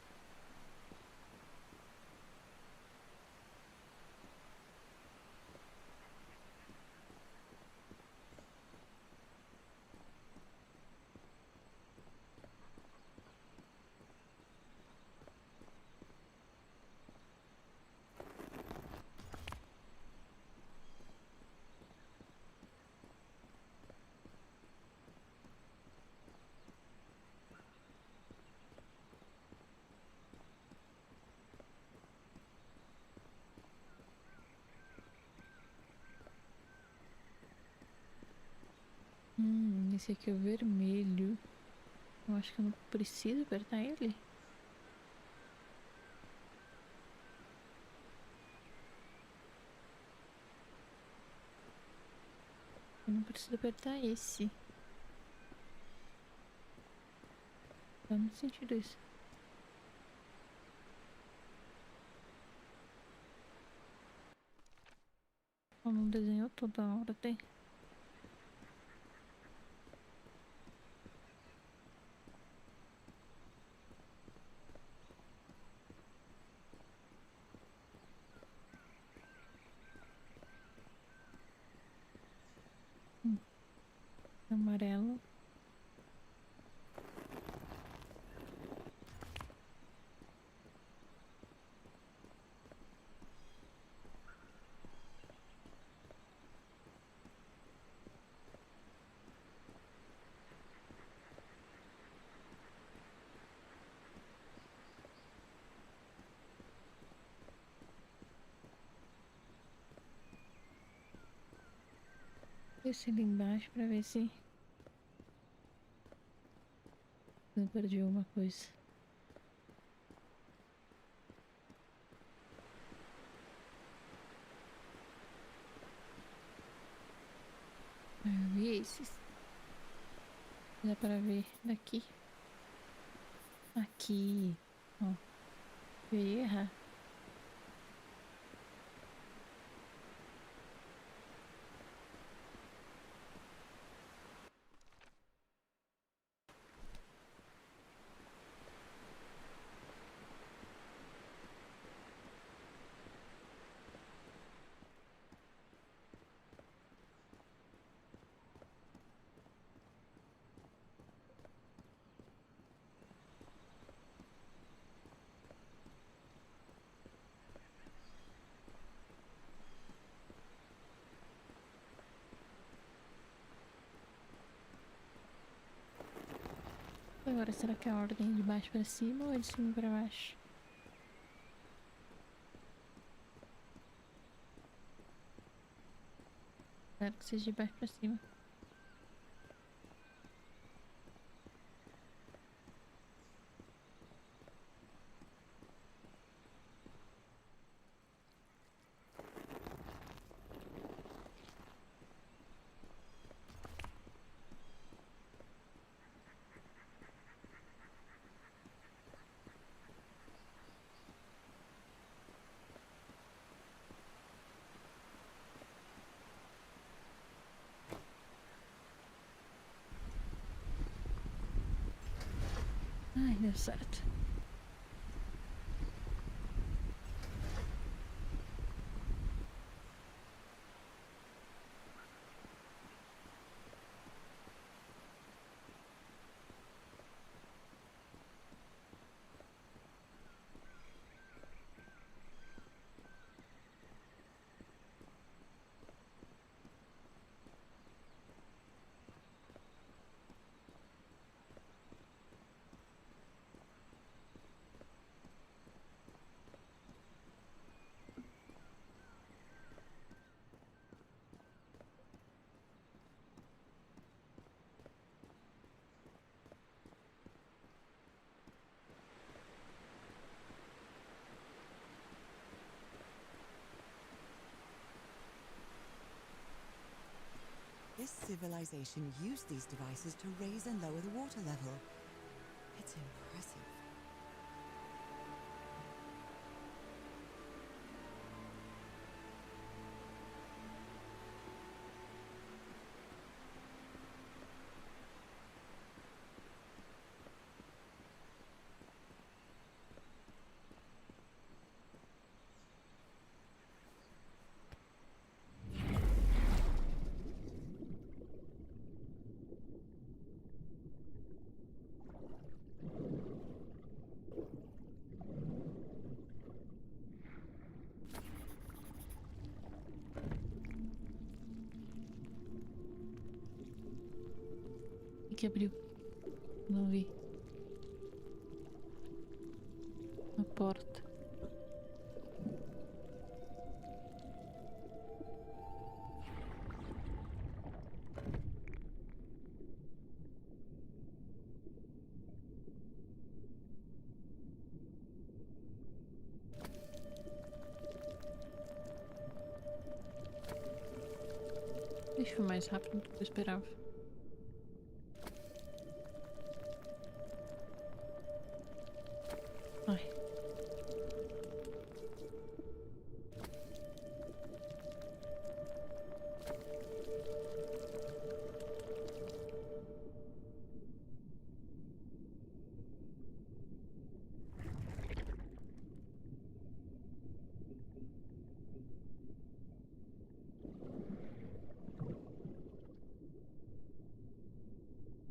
Esse aqui é o vermelho. Eu acho que eu não preciso apertar ele. Eu não preciso apertar esse. Tá no sentido isso. Não desenhou toda hora, tem. Amarelo. Esse ali embaixo pra ver se não perdi alguma coisa. Eu vi esses. Dá pra ver daqui. Aqui. Ó. Eu ia errar. Agora, será que é a ordem é de baixo pra cima ou é de cima pra baixo? Espero que seja de baixo pra cima. Ai, deu certo. This civilization used these devices to raise and lower the water level. It's impressive. O que abriu? Não vi. A porta. Deixa eu mais rápido do que eu esperava. Ai.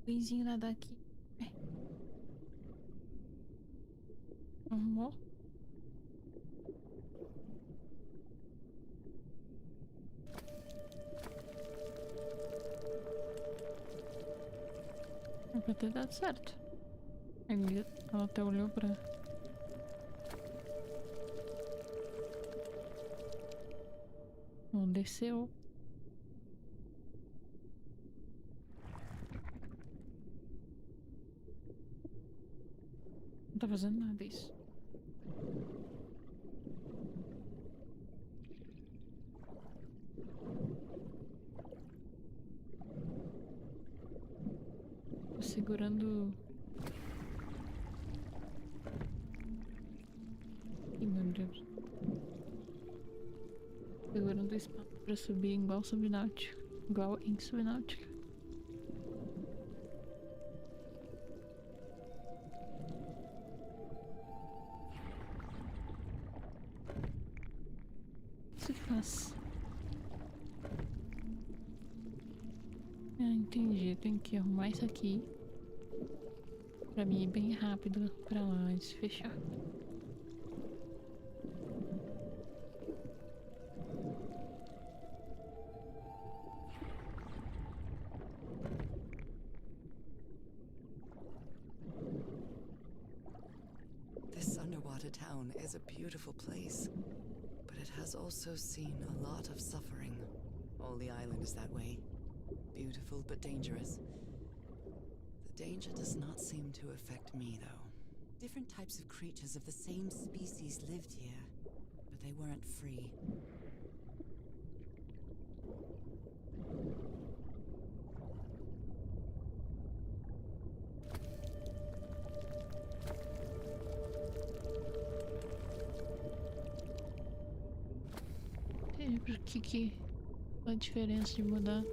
Benzinho nada aqui. Arrumou? É pra ter dado certo. Ela até olhou pra... Não desceu. Não tá fazendo nada isso. Tô segurando... Ih, meu Deus. Segurando o espaço pra subir igual subnáutico. Igual em subnáutica. Isso que faz. Ah, entendi. Eu tenho que arrumar isso aqui. Pra mim ir bem rápido pra lá antes de fechar. This underwater town is a beautiful place, but it has also seen a lot of suffering. All the island is that way. Beautiful but dangerous. The danger does not seem to affect me, though. Different types of creatures of the same species lived here, but they weren't free. Entendi por que a diferença de mudar.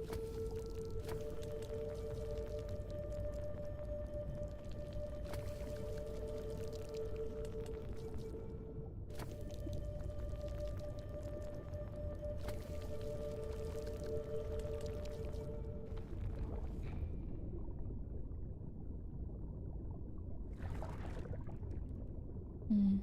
Hum.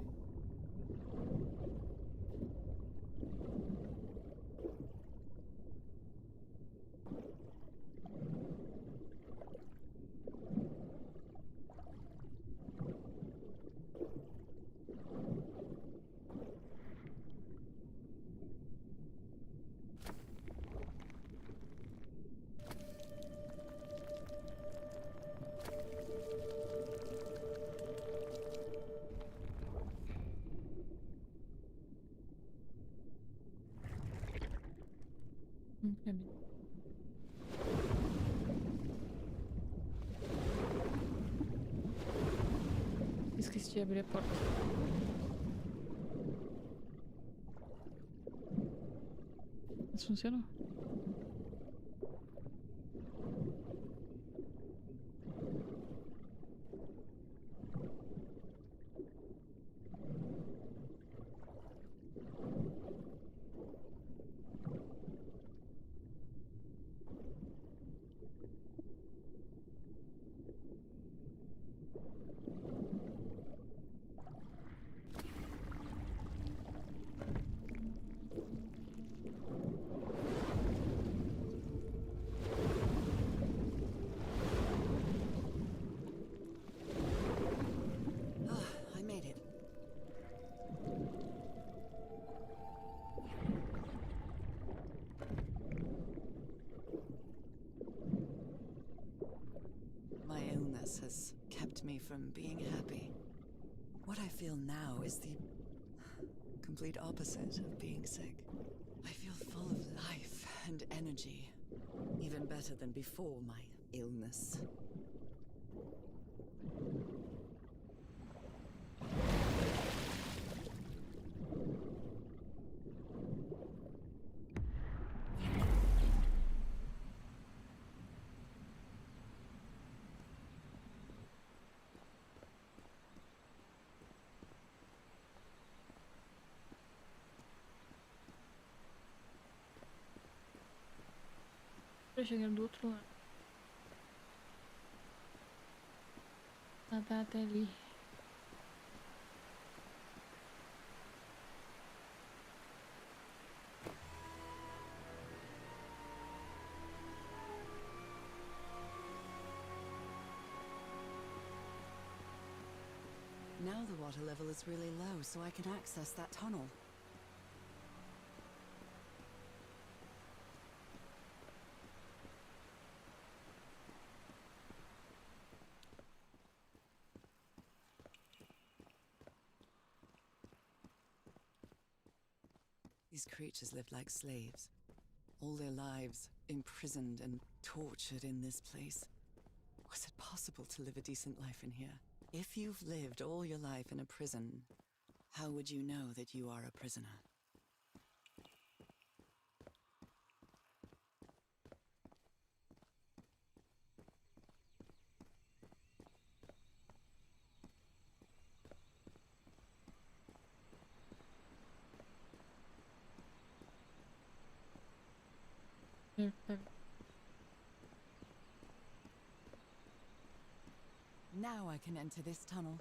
de abrir a porta. Mas funcionou. I made it. My illness has kept me from being happy. What I feel now is the complete opposite of being sick. I feel full of life and energy, even better than before my illness. Tô chegando do outro lado. Nadar até ali. Now the water level is really low, so I can access that tunnel. These creatures lived like slaves, all their lives imprisoned and tortured in this place. Was it possible to live a decent life in here? If you've lived all your life in a prison, how would you know that you are a prisoner? Now I can enter this tunnel.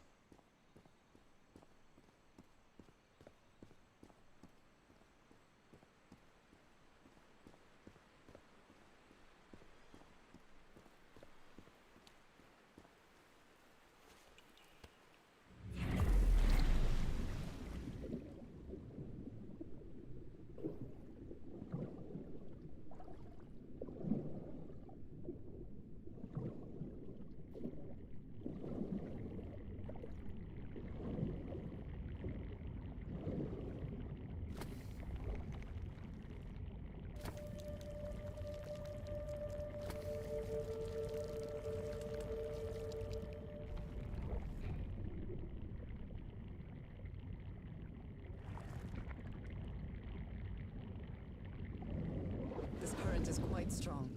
This current is quite strong.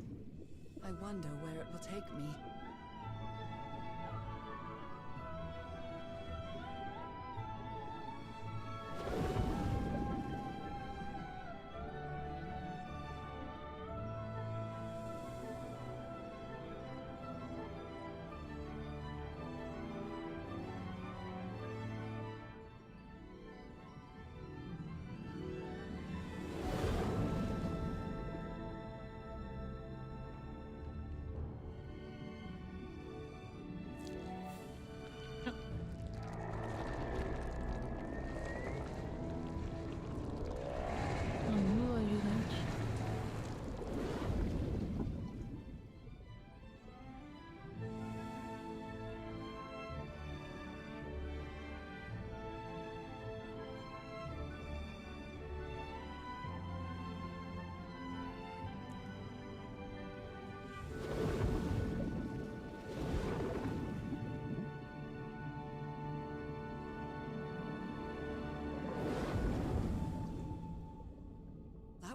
I wonder where it will take me.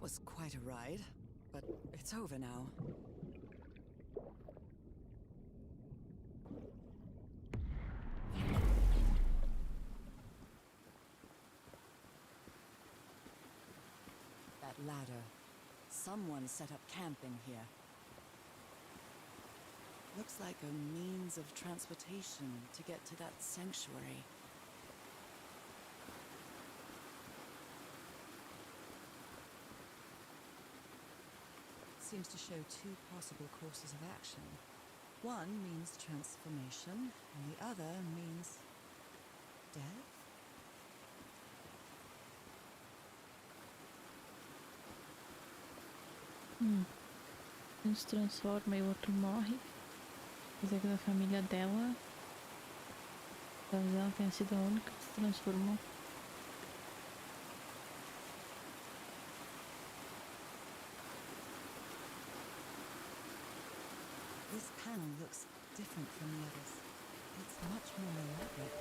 was quite a ride, but it's over now. That ladder. Someone set up camp in here. Looks like a means of transportation to get to that sanctuary. Seems to show two possible courses of action. One means transformation, and the other means death? Um se transforma e o outro morre. Apesar que da família dela, talvez ela tenha sido a única que se transformou. This panel looks different from the others. It's much more elaborate.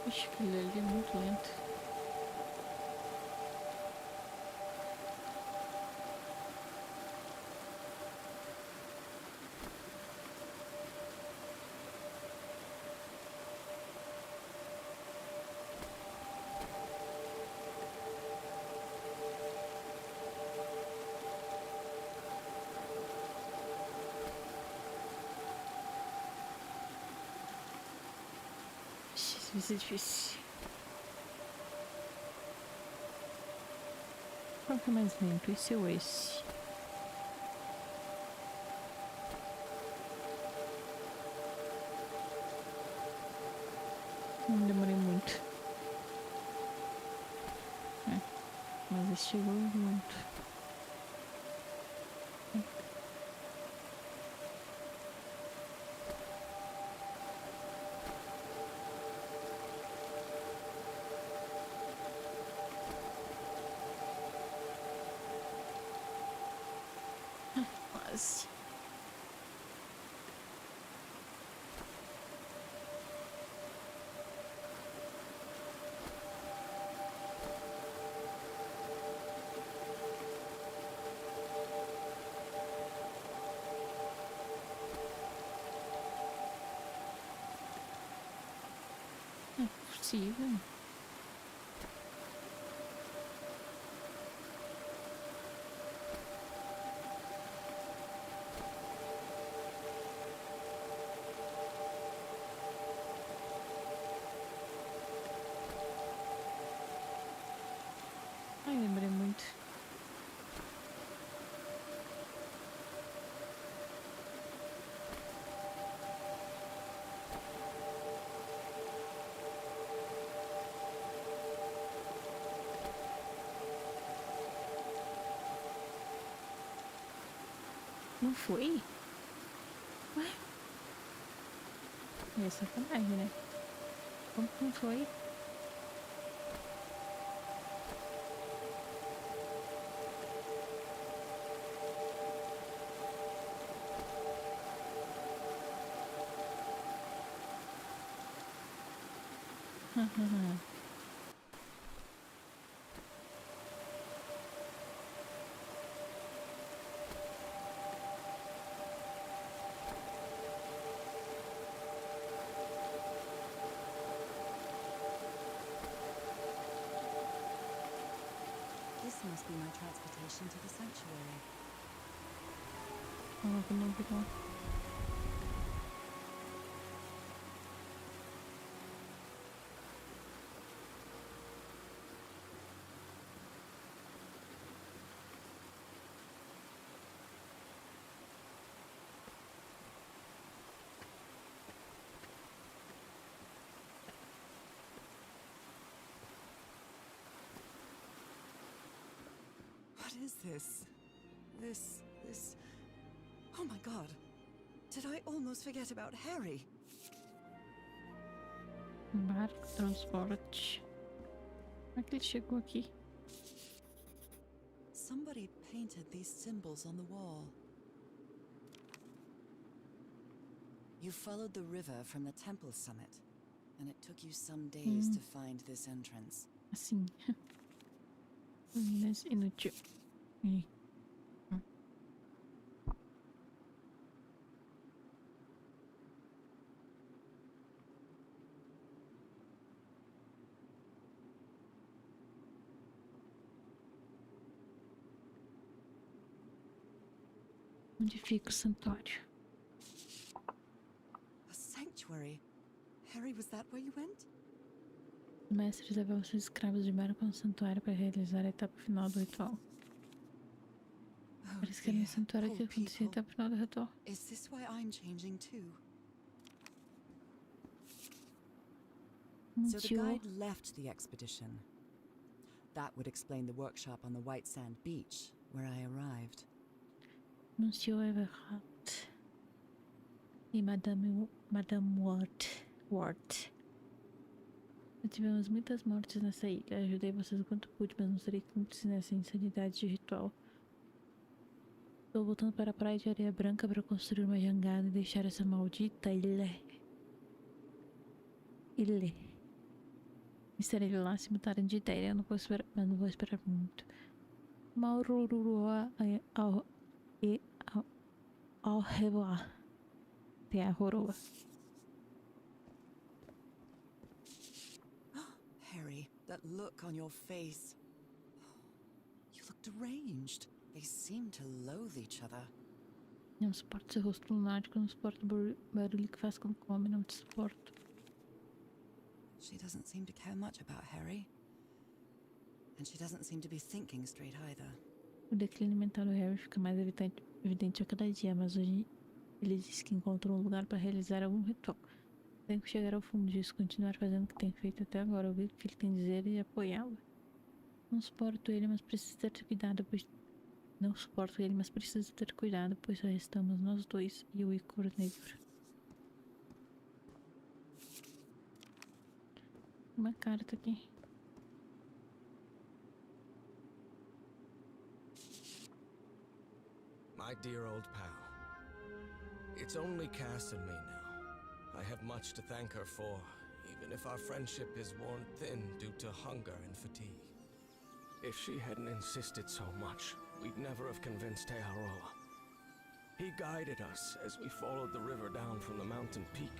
Ixi, aquele ali é muito lento. Ixi, isso vai ser difícil. Qual que é mais lento? Esse ou esse? Não demorei muito. Mas esse chegou muito. Quase. Não é possível. Ai, lembrei muito. Não foi? Ué? É sacanagem, né? Como que não foi? This must be my transportation to the sanctuary. Não virou. What is this? This... Oh my god. Did I almost forget about Harry? Barco transporte. Como é que ele chegou aqui? Somebody painted these symbols on the wall. You followed the river from the temple summit. And it took you some days to find this entrance. Assim. Meninas inútil. E- Onde fica o santuário? A sanctuary. Harry, was that where you went? Os mestres levavam seus escravos de barco ao santuário para realizar a etapa final do ritual. Oh Parece que era no dear, santuário que poor acontecia a people. etapa final do ritual. Is this why I'm changing too? So the Motivo. guide left the expedition. That would explain the workshop on the white sand beach, where I arrived. Monsieur Everhart e Madame Ward. Tivemos muitas mortes nessa ilha. Ajudei vocês o quanto pude, mas não serei cúmplice nessa insanidade de ritual. Estou voltando para a praia de areia branca para construir uma jangada e deixar essa maldita ilha. Estarei lá se mudarem de ideia. Eu não vou esperar, mas não vou esperar muito. Maururua ao revoar. Até a Roroa. Harry, that look on your face. You look deranged. They seem to loathe each other. Não suporto seu rosto lunático, não suporto o barulho que faz quando come, não te suporto. She doesn't seem to care much about Harry. And she doesn't seem to be thinking straight either. O declínio mental do Harry fica mais evidente a cada dia, mas hoje ele disse que encontrou um lugar para realizar algum ritual. Tenho que chegar ao fundo disso, continuar fazendo o que tem feito até agora, ouvir o que ele tem a dizer e apoiá-lo. Não suporto ele, mas preciso ter cuidado, pois só estamos nós dois e o ícor negro. Uma carta aqui. My dear old pal, it's only Cass and me now. I have much to thank her for, even if our friendship is worn thin due to hunger and fatigue. If she hadn't insisted so much, we'd never have convinced Aotearoa. He guided us as we followed the river down from the mountain peak.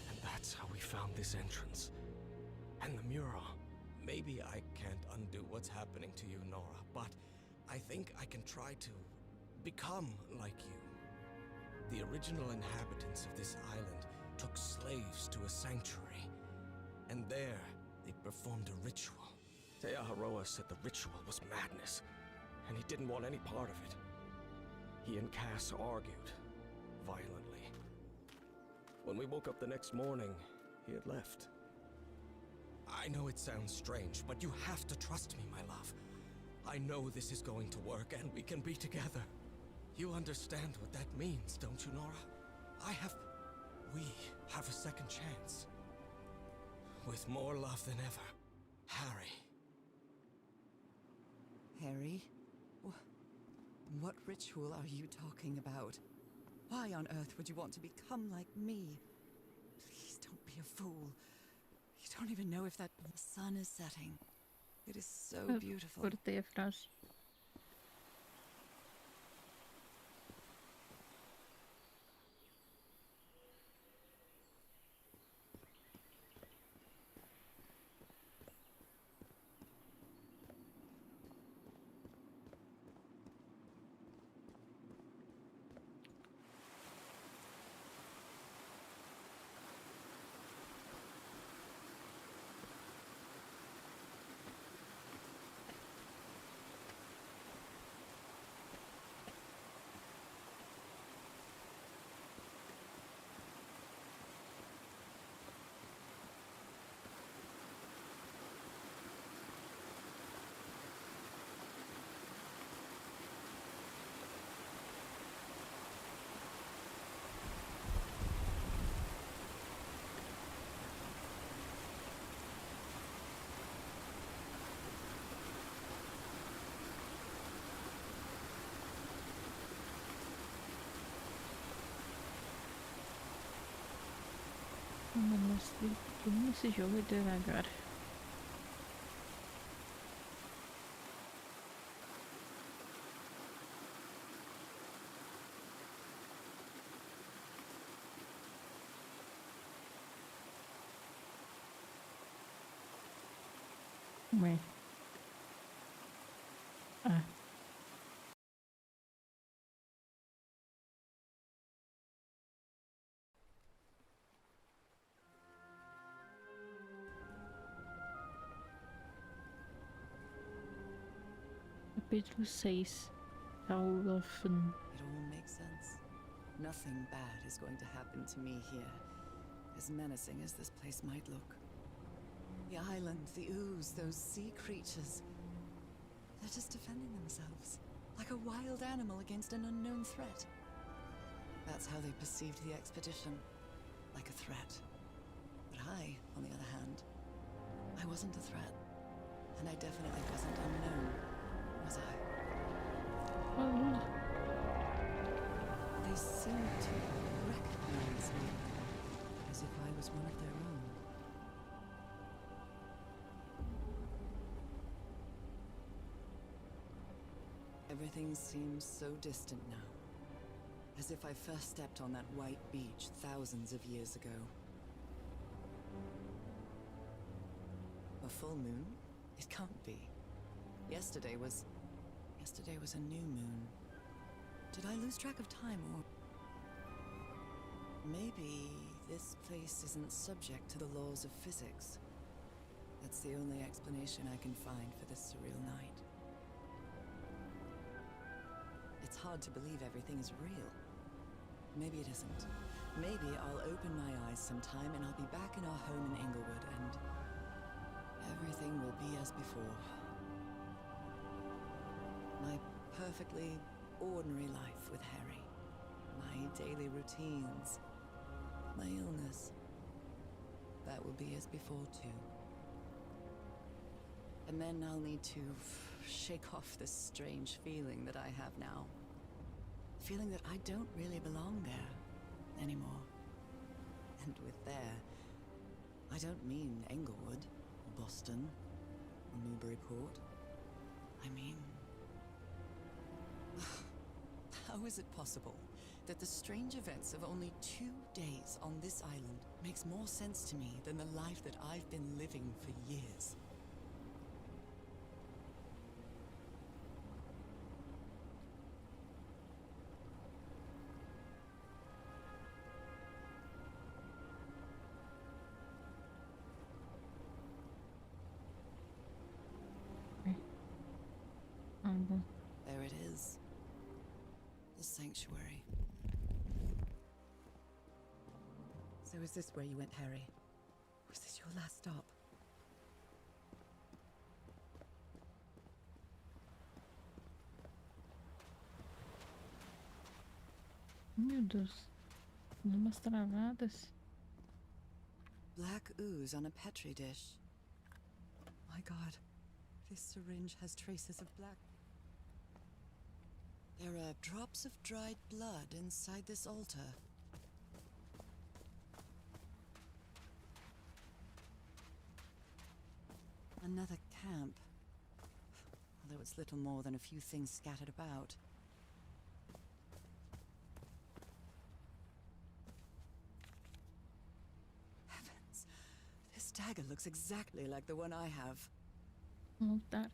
And that's how we found this entrance. And the mural. Maybe I can't undo what's happening to you, Nora, but I think I can try to become like you. The original inhabitants of this island took slaves to a sanctuary, and there they performed a ritual. Aotearoa said the ritual was madness, and he didn't want any part of it. He and Cass argued, violently. When we woke up the next morning, he had left. I know it sounds strange, but you have to trust me, my love. I know this is going to work, and we can be together. You understand what that means, don't you, Nora? We have a second chance. With more love than ever, Harry. Harry? What ritual are you talking about? Why on earth would you want to become like me? Please don't be a fool. You don't even know if that... The sun is setting. It is so beautiful. Cortei a frase. Como esse jogo é devagar. Ué. Ah. Capítulo 6. Taulofn. It all makes sense. Nothing bad is going to happen to me here, as menacing as this place might look. The island, the ooze, those sea creatures. They're just defending themselves, like a wild animal against an unknown threat. That's how they perceived the expedition, like a threat. But I, on the other hand, I wasn't a threat. And I definitely wasn't unknown, was I? Oh, They seemed to recognize me, as if I was one of their own. Everything seems so distant now, as if I first stepped on that white beach thousands of years ago. A full moon? It can't be. Yesterday was a new moon. Did I lose track of time, or maybe this place isn't subject to the laws of physics? That's the only explanation I can find for this surreal night. It's hard to believe everything is real. Maybe it isn't. Maybe I'll open my eyes sometime and I'll be back in our home in Inglewood and everything will be as before. My perfectly ordinary life with Harry. My daily routines. My illness. That will be as before too. And then I'll need to shake off this strange feeling that I have now. Feeling that I don't really belong there anymore. And with there, I don't mean Englewood, or Boston, or Newburyport. I mean... How is it possible that the strange events of only 2 days on this island makes more sense to me than the life that I've been living for years? There it is. The sanctuary. So is this where you went, Harry? Was this your last stop? meu Deus. Umas travadas. Black ooze on a petri dish. My God, this syringe has traces of black. There are drops of dried blood inside this altar. Another camp. Although it's little more than a few things scattered about. Heavens! This dagger looks exactly like the one I have. Voltar.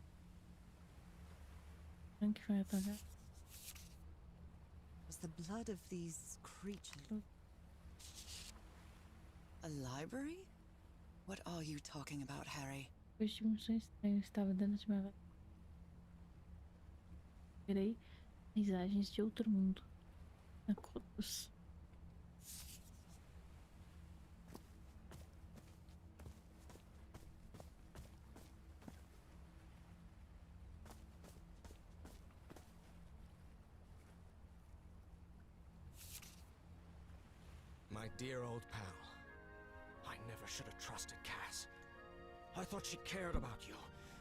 Quem que vai apagar? Was the blood of these creatures... A library? What are you talking about, Harry? Depois de um sonho estranho, estava dentro de uma... Verei paisagens de outro mundo. Acordos. My dear old pal. I never should have trusted Cass. I thought she cared about you,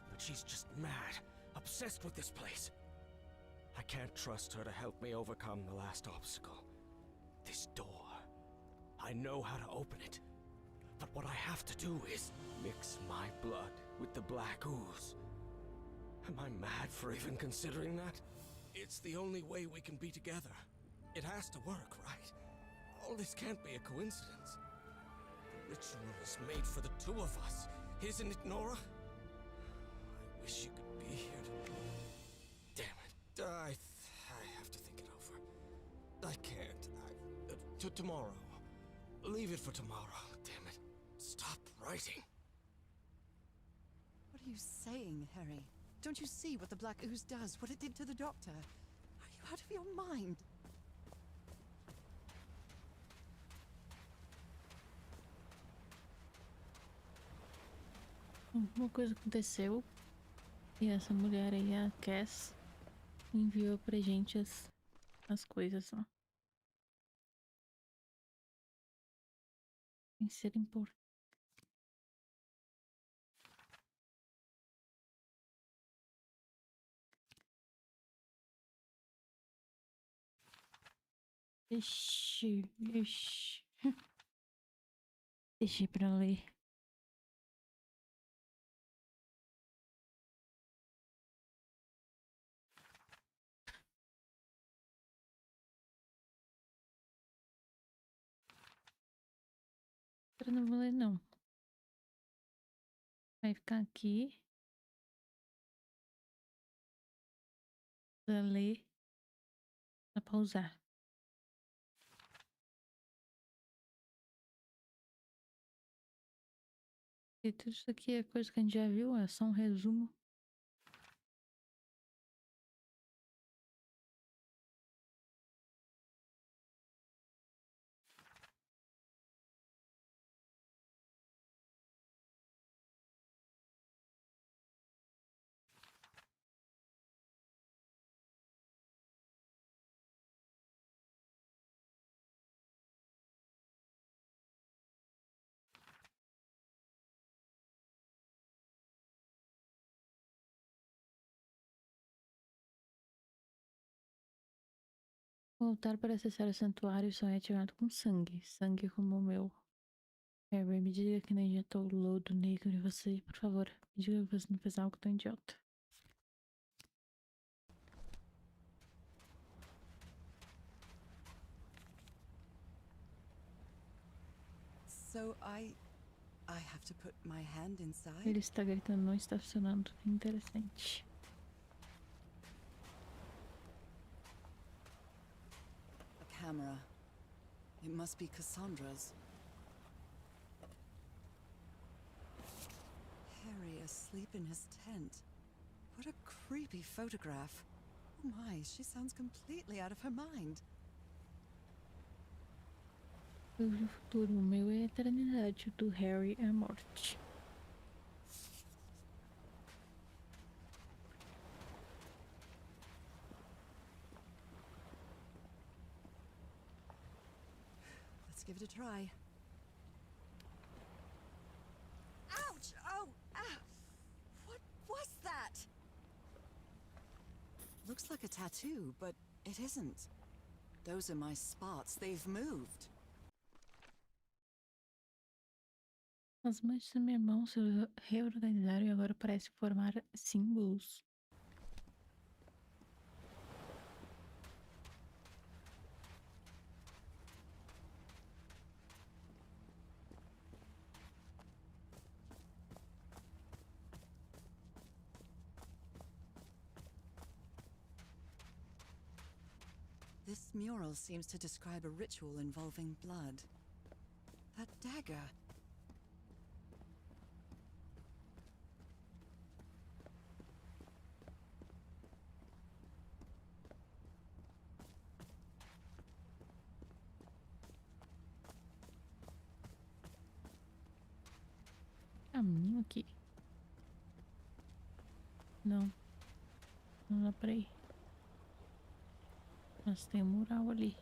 but she's just mad, obsessed with this place. I can't trust her to help me overcome the last obstacle. This door. I know how to open it. But what I have to do is mix my blood with the black ooze. Am I mad for even considering that? It's the only way we can be together. It has to work, right? All this can't be a coincidence. The ritual is made for the two of us, isn't it, Nora? I wish you could be here to... Damn it. I have to think it over. I can't. Tomorrow. Leave it for tomorrow. Damn it. Stop writing. What are you saying, Harry? Don't you see what the black ooze does? What it did to the doctor? Are you out of your mind? Alguma coisa aconteceu e essa mulher aí, a Cass, enviou pra gente as coisas, ó. Tem que ser importante. Ixi. Deixei pra ler. Eu não vou ler, não. Vai ficar aqui. Pra ler. Pra pausar. E tudo isso aqui é coisa que a gente já viu, é só um resumo. Voltar para acessar o santuário só é ativado com sangue. Sangue como o meu. Harry, me diga que não injetou o lodo negro em você, por favor. Me diga que você não fez algo tão idiota. So I have to put my hand inside? Ele está gritando, não está funcionando. Interessante. A camera. It must be Cassandra's. Harry asleep in his tent. What a creepy photograph. Oh my, she sounds completely out of her mind. Eu vi o futuro, o meu é a eternidade, o do Harry é a morte. Let's give it a try. Ouch! Oh! Ah! What was that? Looks like a tattoo, but it isn't. Those are my spots. They've moved. As manchas do meu irmão se reorganizaram e agora parecem formar símbolos. This mural seems to describe a ritual involving blood. That dagger. Caminho aqui. Não. Não dá pra ir. Mas tem um mural ali.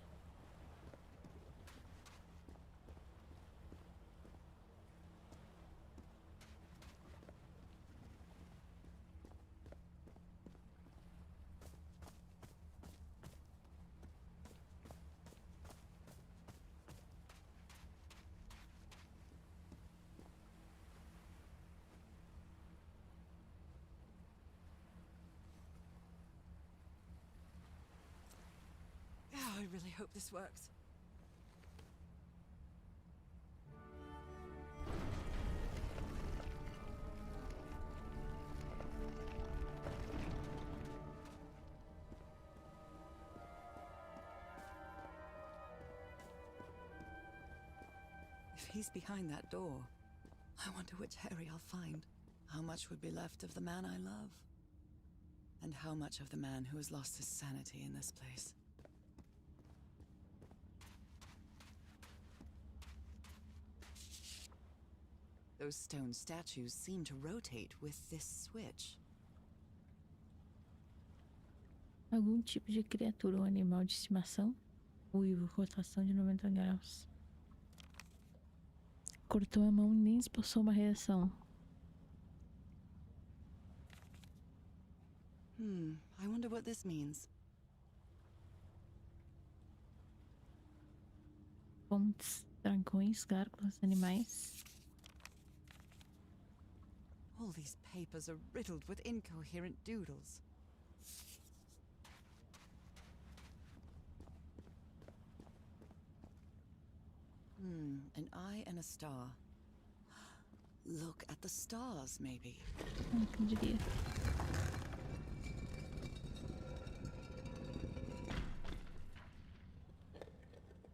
really hope this works. If he's behind that door, I wonder which Harry I'll find. How much would be left of the man I love? And how much of the man who has lost his sanity in this place? Those stone statues seem to rotate with this switch. Algum tipo de criatura ou animal de estimação. Uivo, rotação de 90 graus. Cortou a mão e nem esboçou uma reação. I wonder what this means. Pontes, dragões, gárgulas, animais. All these papers are riddled with incoherent doodles. An eye and a star. Look at the stars, maybe. Quem diria?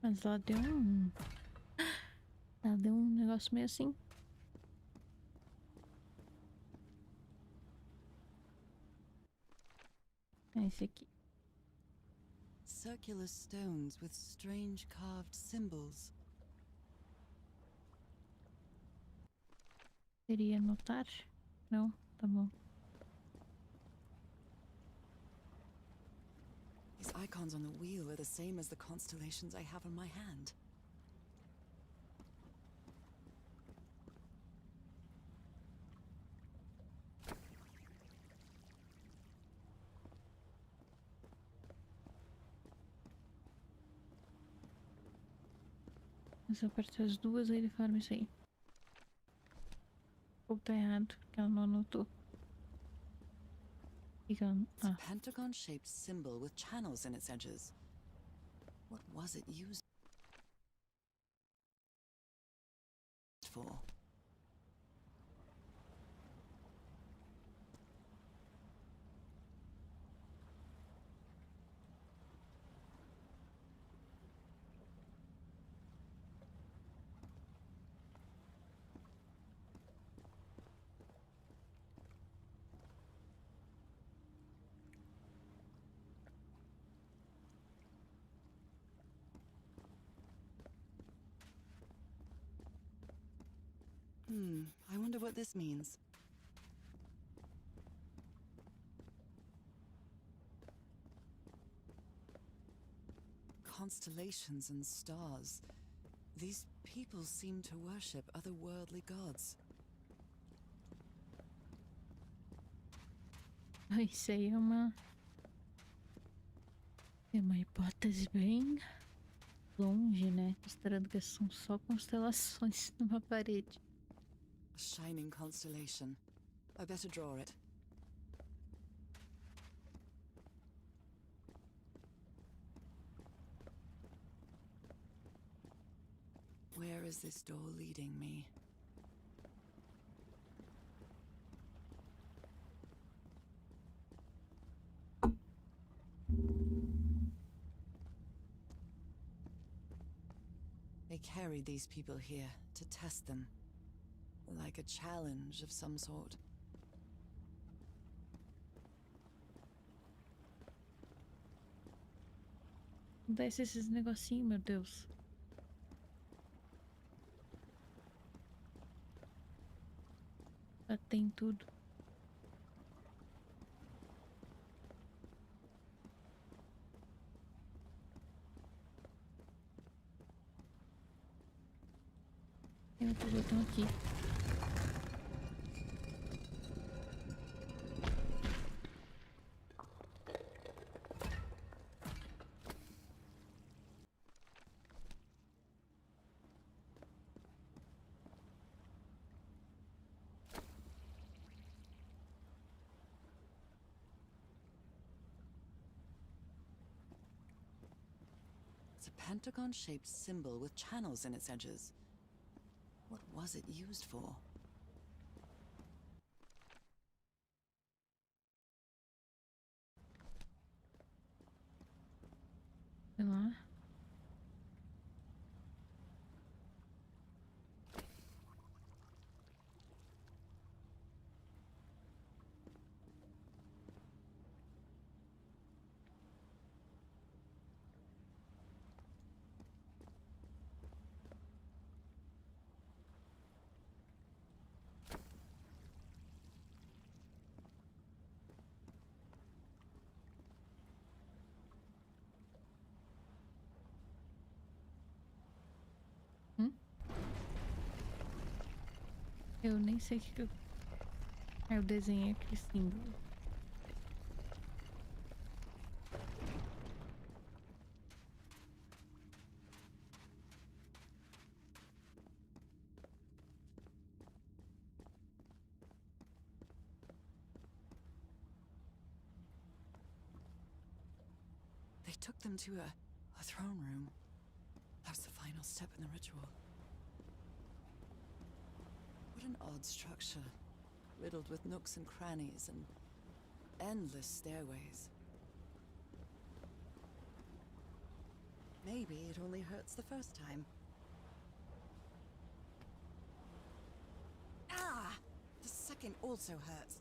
Mas ela deu um... Ela deu um negócio meio assim. É esse aqui. Circular stones with strange carved symbols. Queria anotar? Não? Tá bom. These icons on the wheel are the same as the constellations I have on my hand. Se eu apertar as duas, aí ele forma isso aí. Ou tá errado, porque ela não anotou. It's a pentagon-shaped symbol with channels in its edges. What was it used for? I wonder what this means. Constellations and stars. These people seem to worship otherworldly gods. Isso aí é uma hipótese bem longe, né? Considerando que são só constelações numa parede. A shining constellation. I better draw it. Where is this door leading me? They carried these people here to test them. Like a challenge of some sort. Desce esses negocinhos, meu Deus. Já tem tudo. Tem outro botão aqui. pentagon-shaped symbol with channels in its edges. What was it used for? Sei lá. Hum? Eu nem sei o que eu... Eu desenhei aquele símbolo. They took them to a throne room. That was the final step in the ritual. What an odd structure, riddled with nooks and crannies and endless stairways. Maybe it only hurts the first time. Ah! The second also hurts.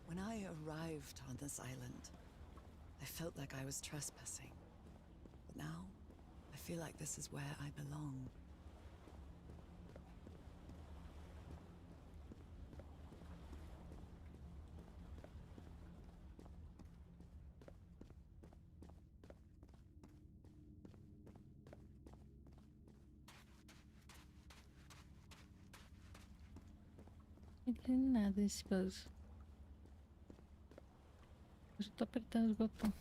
When I arrived on this island, I felt like I was trespassing. But now, I feel like this is where I belong. Não entendi nada desse puzzle. Eu só tô apertando os botões.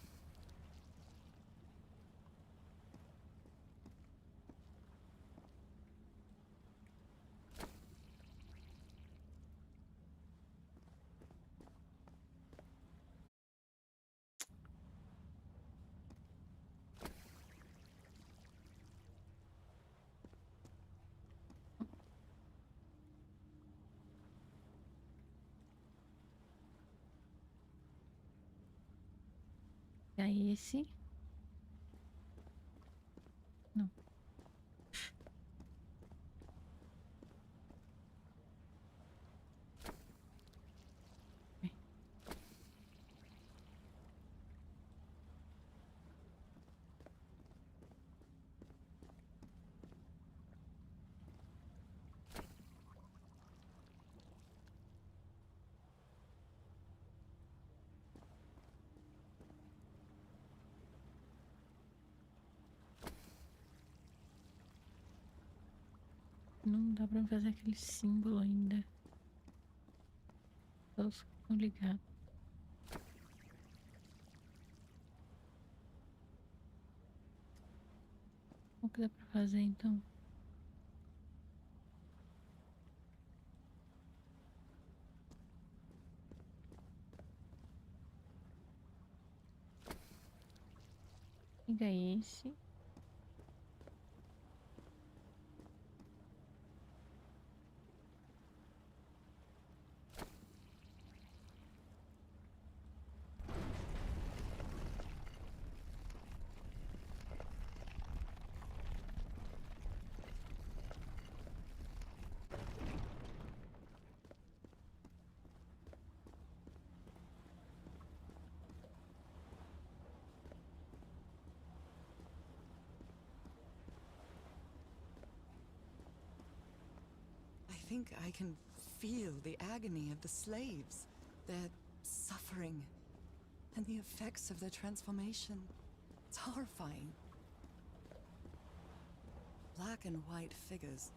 E aí esse... Não. Não dá pra fazer aquele símbolo ainda. Todos estão ligados. O que dá pra fazer então? Pega esse. I think I can feel the agony of the slaves, their suffering, and the effects of their transformation. It's horrifying. Black and white figures.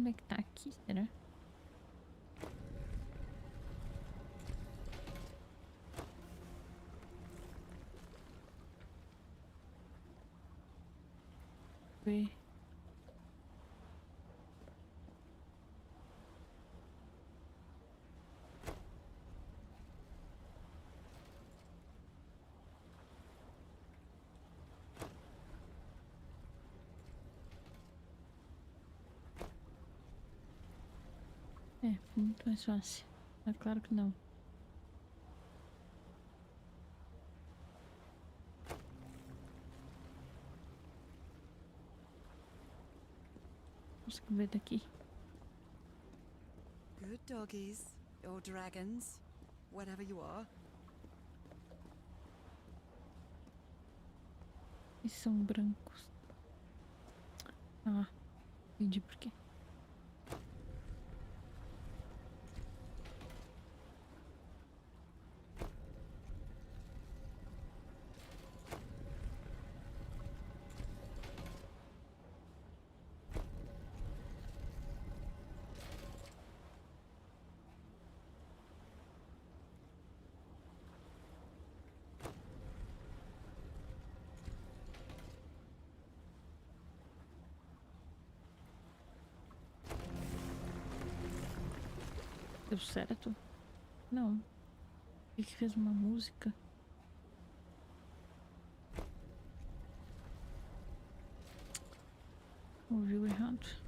Como é que tá aqui, será? Ver. É, muito mais fácil. É claro que não. Consigo ver daqui. Good doggies, or dragons, whatever you are. E são brancos. Ah, entendi por quê. Deu certo? Não. Ele que fez uma música. Ouviu errado.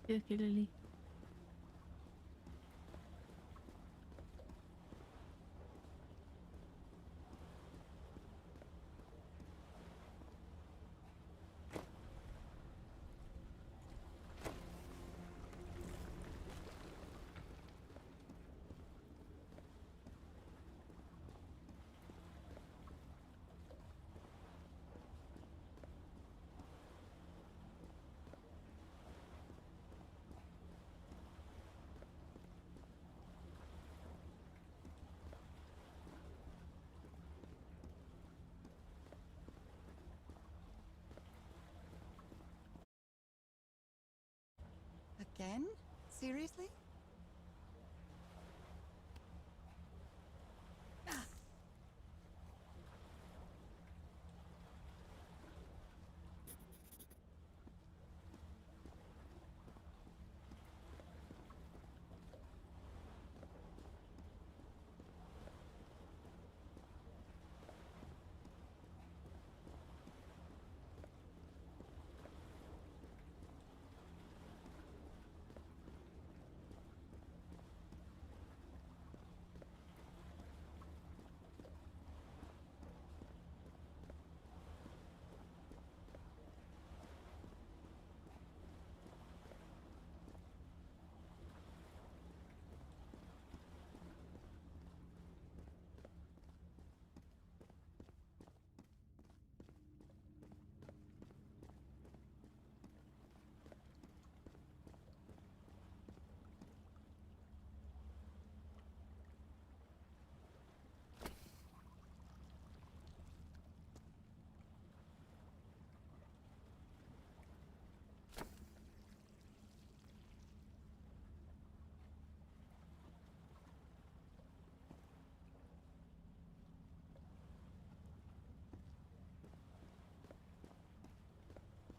E aquele ali. Again? Seriously?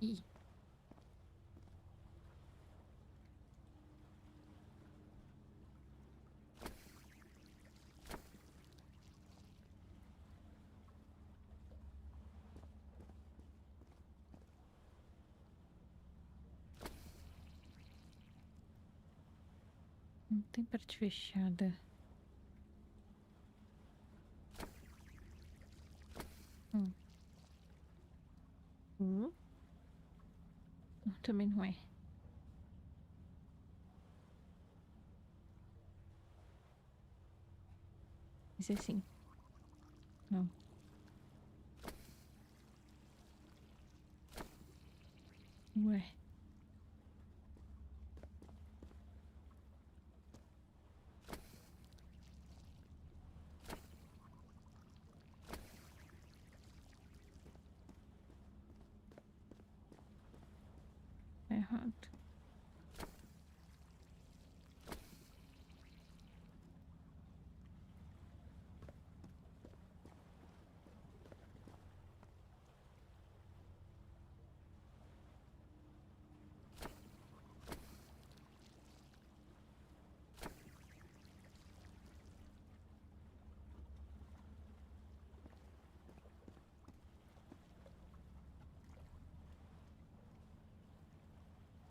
Ih. Não tem parte fechada. Também não é. Esse é sim. Não. Ué. Tá errado.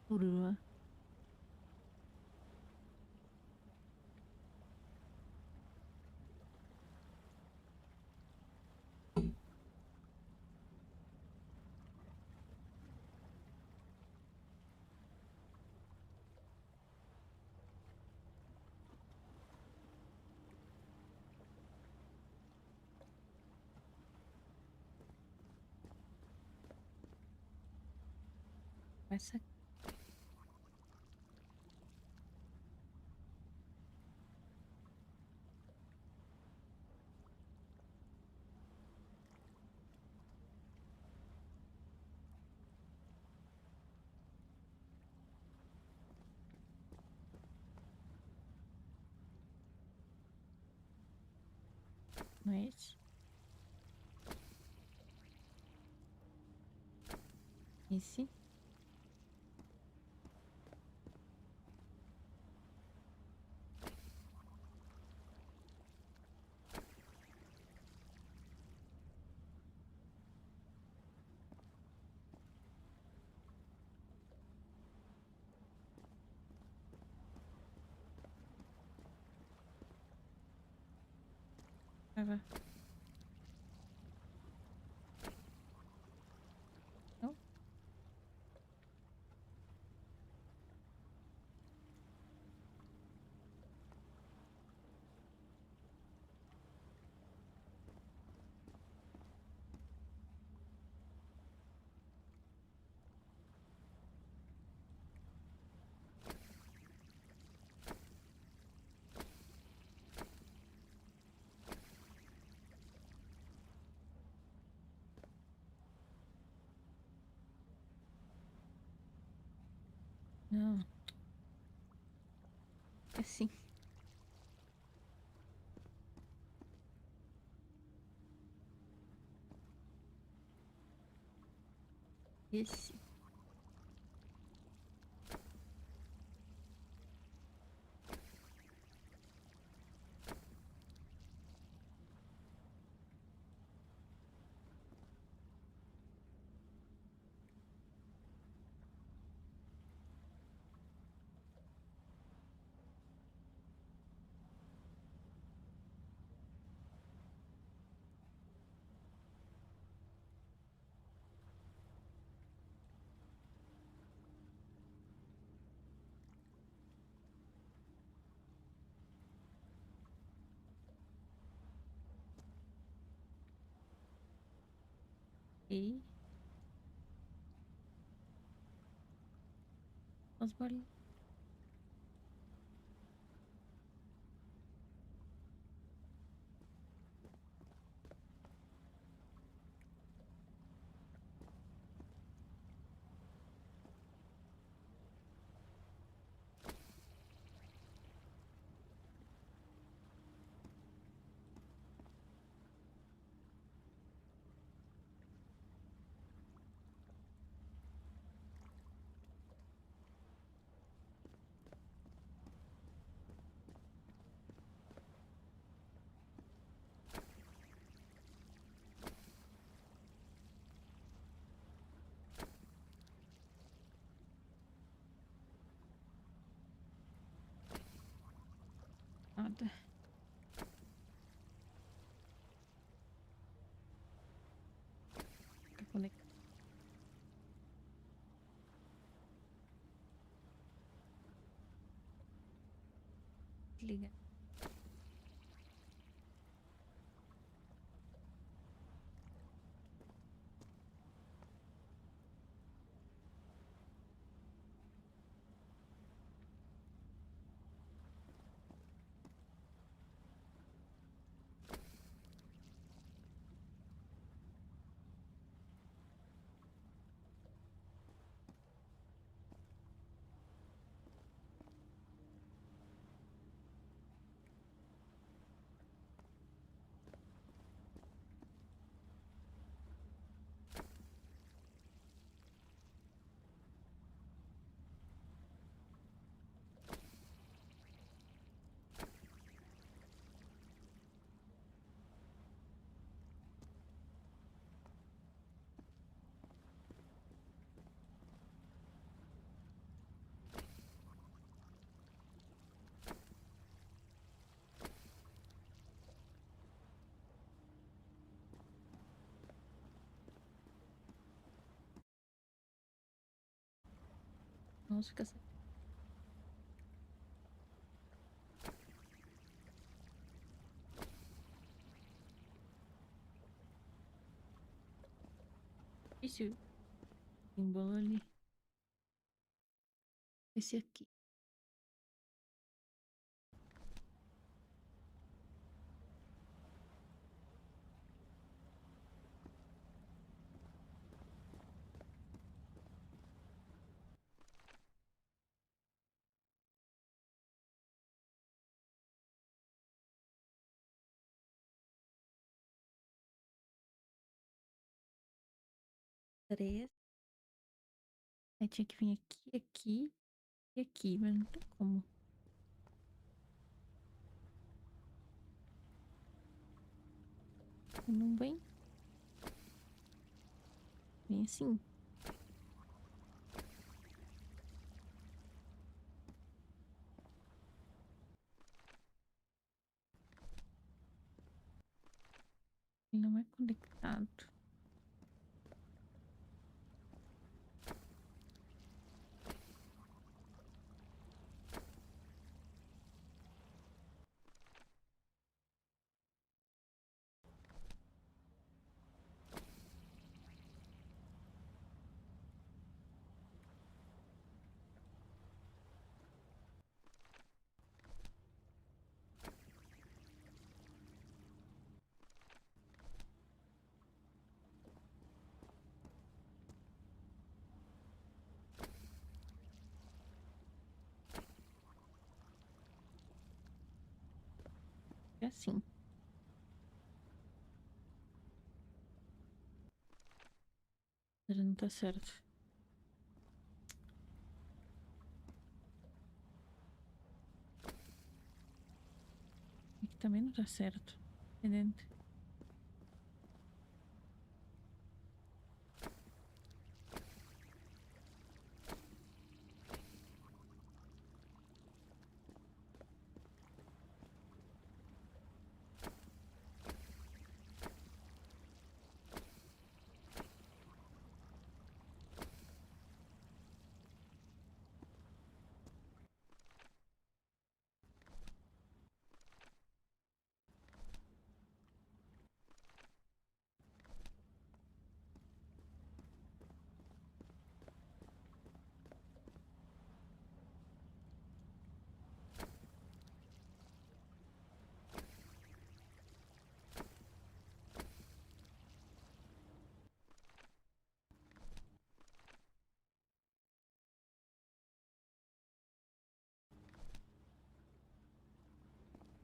Urua. Essa. Não é esse? Esse? Vai, vai. Não? Não. É sim. Esse. E as bolinhas. Nada. Fica conectado. ligar. Nossa, fica assim. Esse símbolo ali. Esse aqui. Três. Aí tinha que vir aqui, aqui e aqui, mas não tem como. Não vem. Vem assim. Ele não é conectado. É assim. Mas não tá certo. Aqui também não tá certo. Entendendo?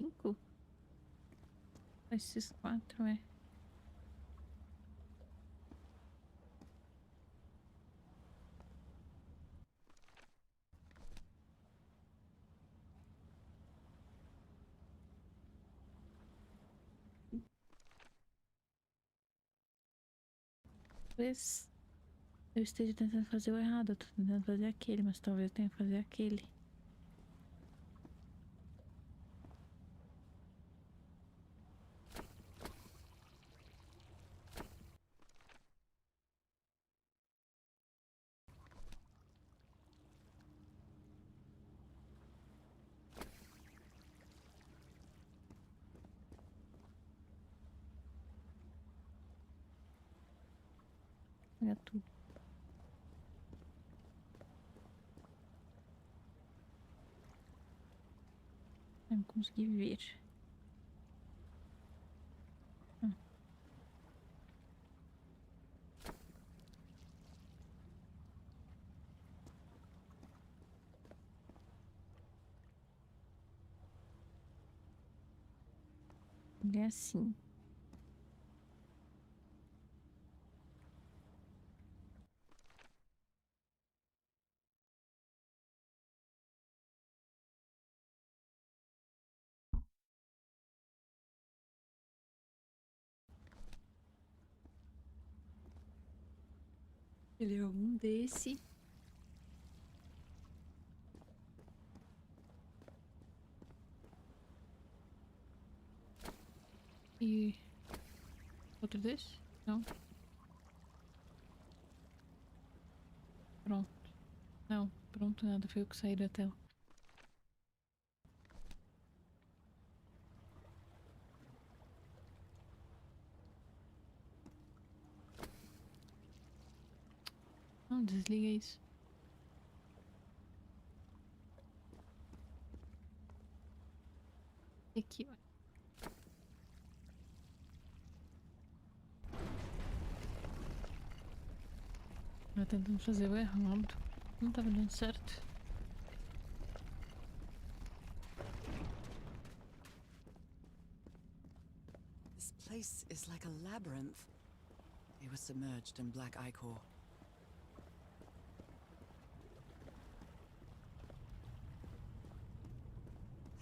Cinco? Esses quatro, é. Talvez eu esteja tentando fazer o errado. Eu tô tentando fazer aquele, mas talvez eu tenha que fazer aquele. pegar tudo. Eu não consegui ver. Hum. Ele é assim. Ele é um desse. E outro desse? Não. Pronto. Não, pronto, nada. Foi o que saiu da tela. Não, desliga isso. E aqui, ó. Eu tentando fazer o errado. Não tava dando certo. This place is like a labyrinth. It was submerged in black ichor.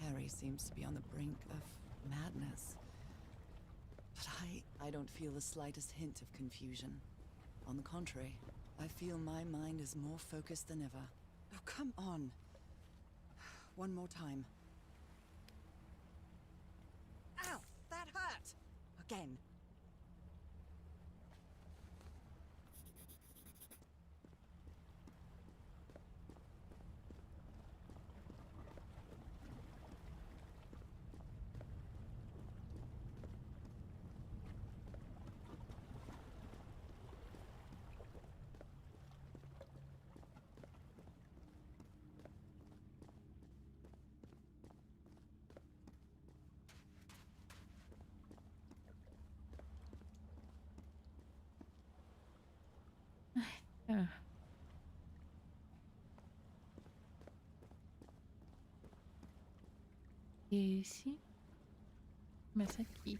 Harry seems to be on the brink of madness. But I don't feel the slightest hint of confusion. On the contrary, I feel my mind is more focused than ever. Oh, come on. One more time. Ow! That hurt! Again. Ah. Esse. Começa aqui.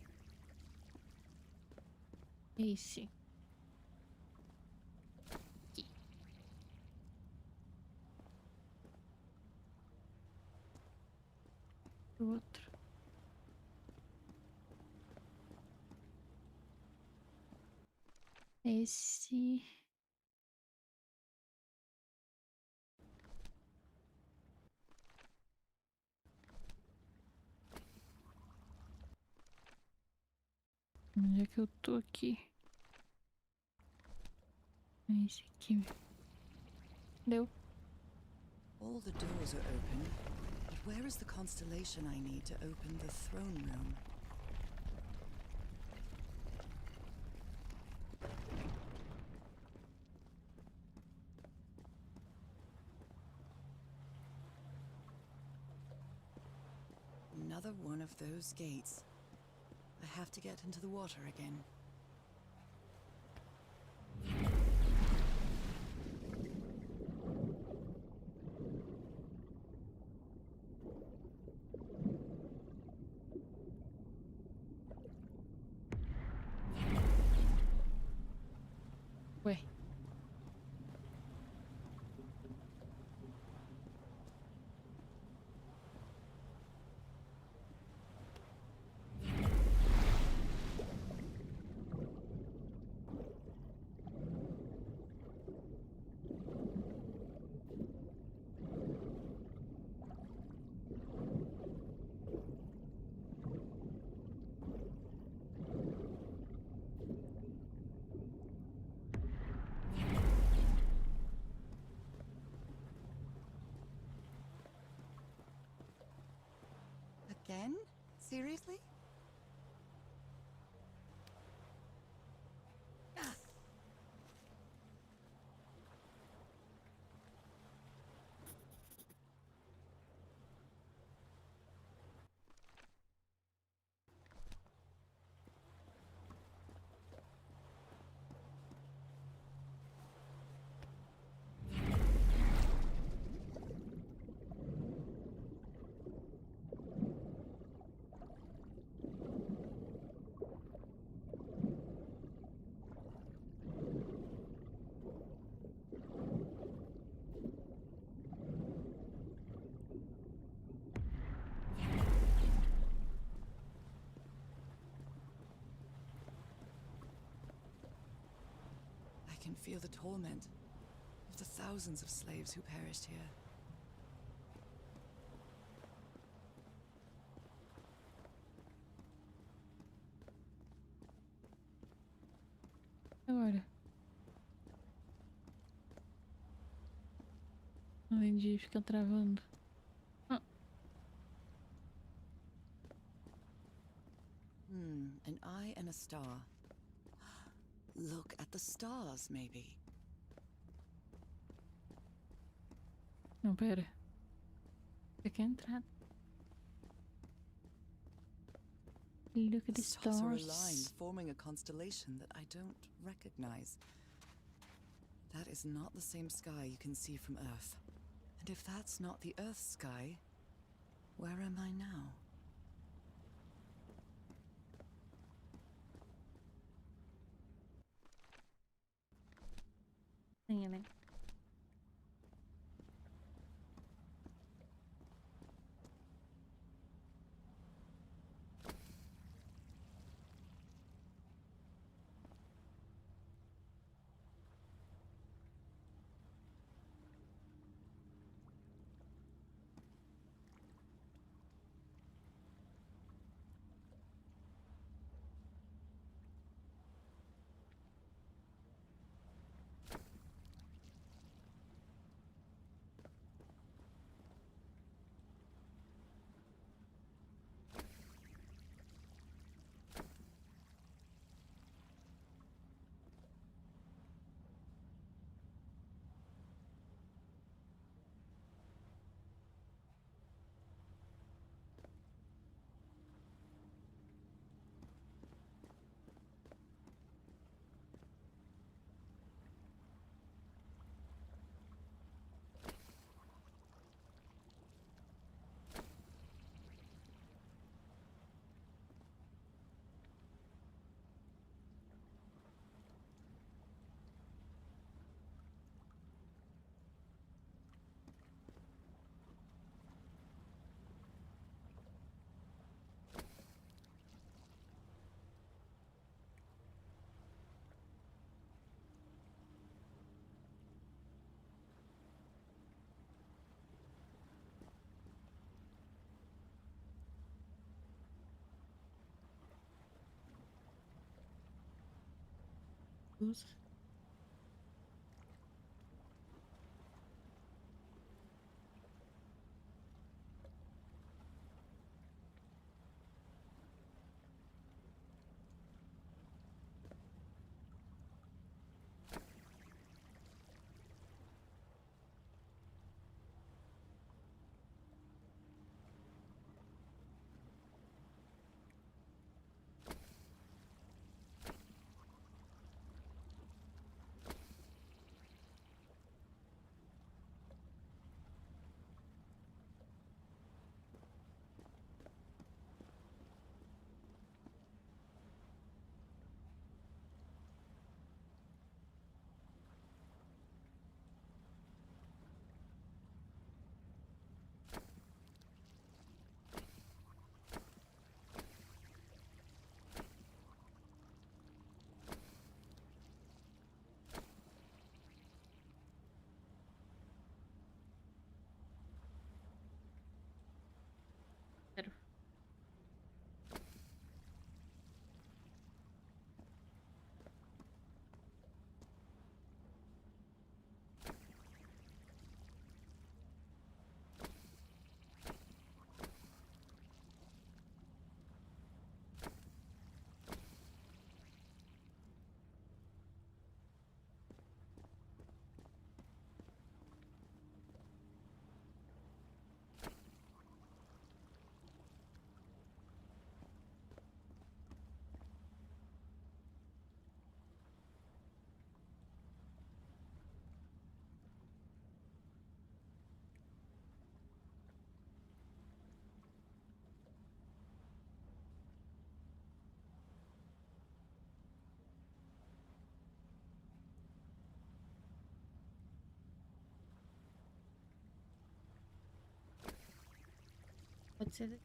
Esse. Aqui. O outro. Esse. Onde é que eu tô aqui? Esse aqui. Deu. All the doors are open, but where is the constellation I need to open the throne room? Another one of those gates. I have to get into the water again. Ué. Again? Seriously? can feel the torment of the thousands of slaves who perished here. Agora. Além de ficar travando. Ah, An eye and a star. Look at the stars, maybe. não, pera. Você quer entrar? Look at The the stars are stars. aligned, forming a constellation that I don't recognize. That is not the same sky you can see from Earth. And if that's not the Earth's sky, where am I now? Sim, né? Luz. Quero. Pode ser.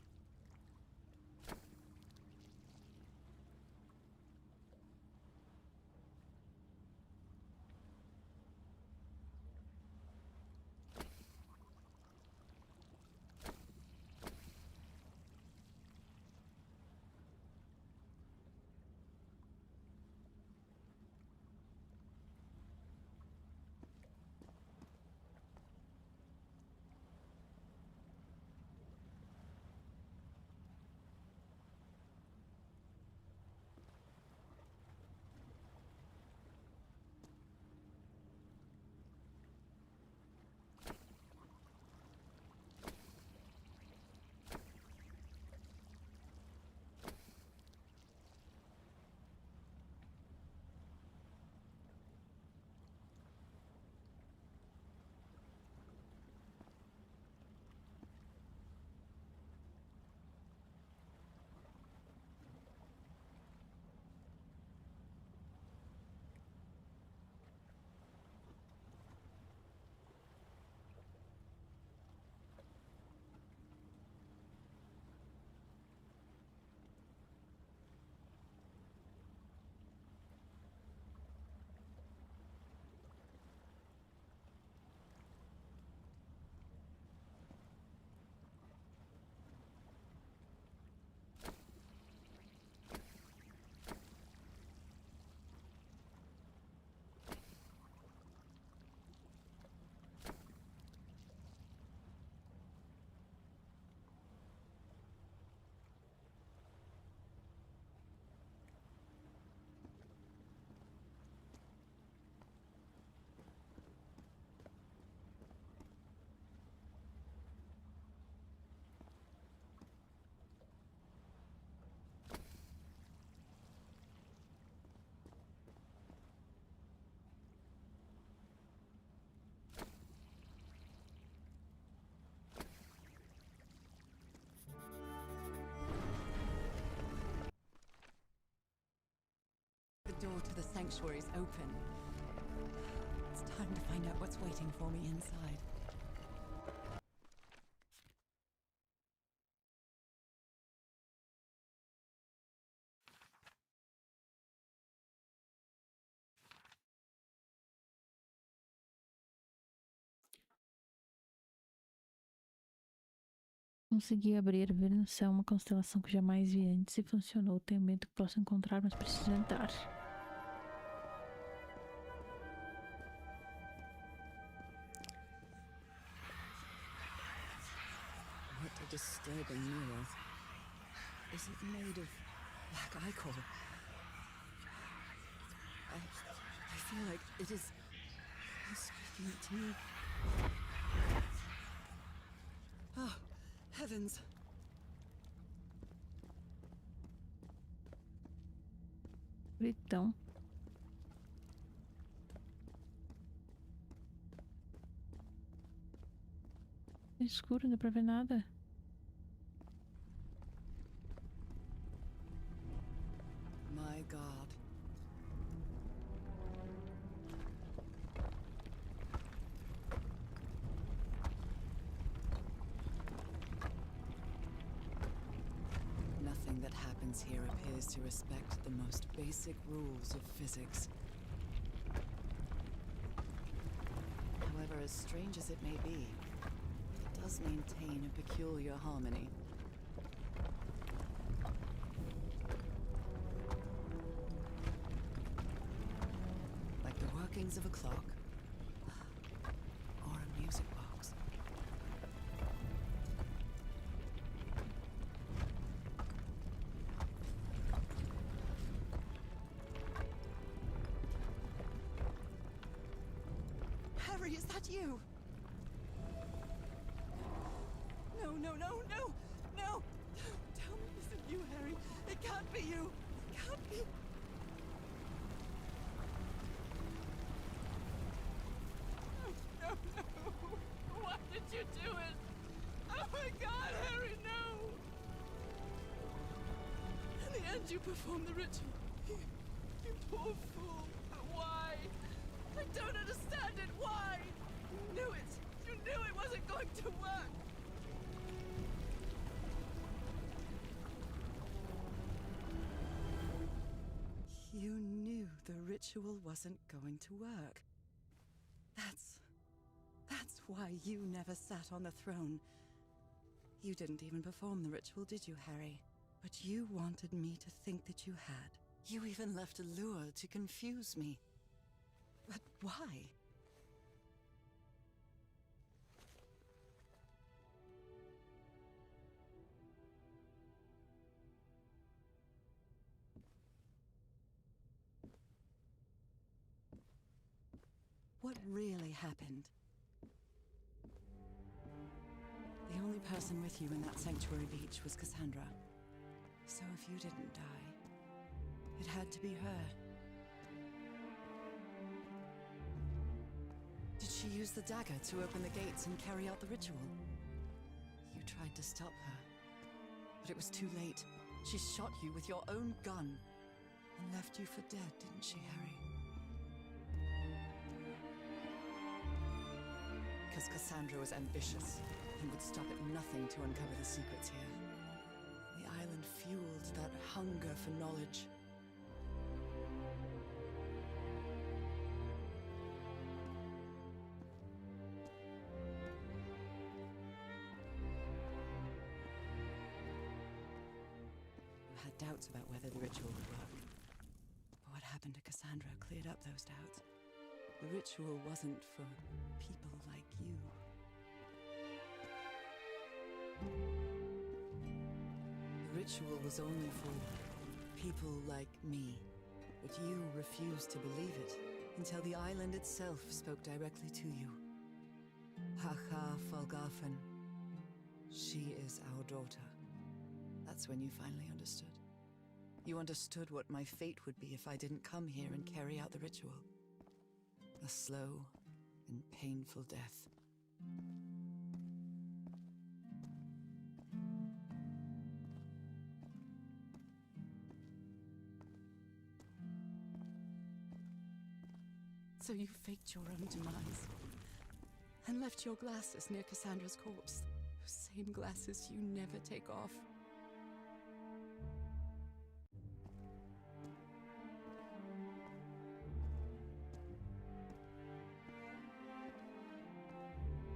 door to the sanctuary is open. It's time to find out what's waiting for me inside. Consegui abrir, ver no céu uma constelação que jamais vi antes e funcionou. Tenho medo que possa encontrar, mas preciso entrar. What a disturbing mirror. Is it made of black ichor? I feel like it is speaking to me. Oh, heavens. Então. É escuro, não dá pra ver nada. My God. Nothing that happens here appears to respect the most basic rules of physics. However, as strange as it may be, it does maintain a peculiar harmony. Like the workings of a clock or a music box. Harry, is that you? No, no, no, no, no! Tell me this isn't you, Harry. It can't be you. It can't be. No, no, no. Why did you do it? Oh my God, Harry, no! In the end, you performed the ritual. You poor fool. But why? I don't understand it. Why? You knew it. You knew it wasn't going to work. You knew the ritual wasn't going to work. That's why you never sat on the throne. You didn't even perform the ritual, did you, Harry? But you wanted me to think that you had. You even left a lure to confuse me. But why? What really happened? The only person with you in that sanctuary beach was Cassandra. So if you didn't die, it had to be her. Did she use the dagger to open the gates and carry out the ritual? You tried to stop her, but it was too late. She shot you with your own gun and left you for dead, didn't she, Harry? Because Cassandra was ambitious and would stop at nothing to uncover the secrets here. The island fueled that hunger for knowledge. You had doubts about whether the ritual would work. But what happened to Cassandra cleared up those doubts. The ritual wasn't for people like you. The ritual was only for people like me. But you refused to believe it until the island itself spoke directly to you. Haha Falgafen. She is our daughter. That's when you finally understood. You understood what my fate would be if I didn't come here and carry out the ritual. A slow and painful death. So you faked your own demise and left your glasses near Cassandra's corpse. Those same glasses you never take off.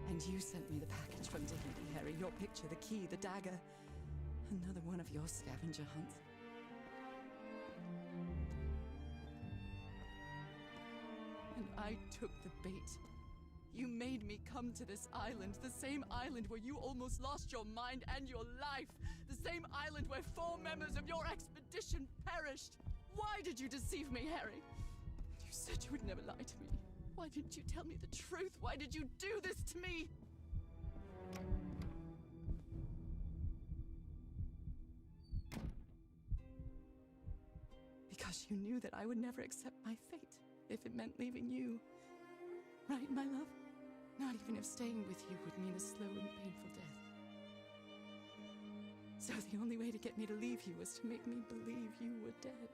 And you sent me the package from Tahiti, Harry. Your picture, the key, the dagger. Another one of your scavenger hunts. And I took the bait. You made me come to this island, the same island where you almost lost your mind and your life. The same island where 4 members of your expedition perished. Why did you deceive me, Harry? You said you would never lie to me. Why didn't you tell me the truth? Why did you do this to me? Because you knew that I would never accept my fate if it meant leaving you. Right, my love? Not even if staying with you would mean a slow and painful death. So the only way to get me to leave you was to make me believe you were dead.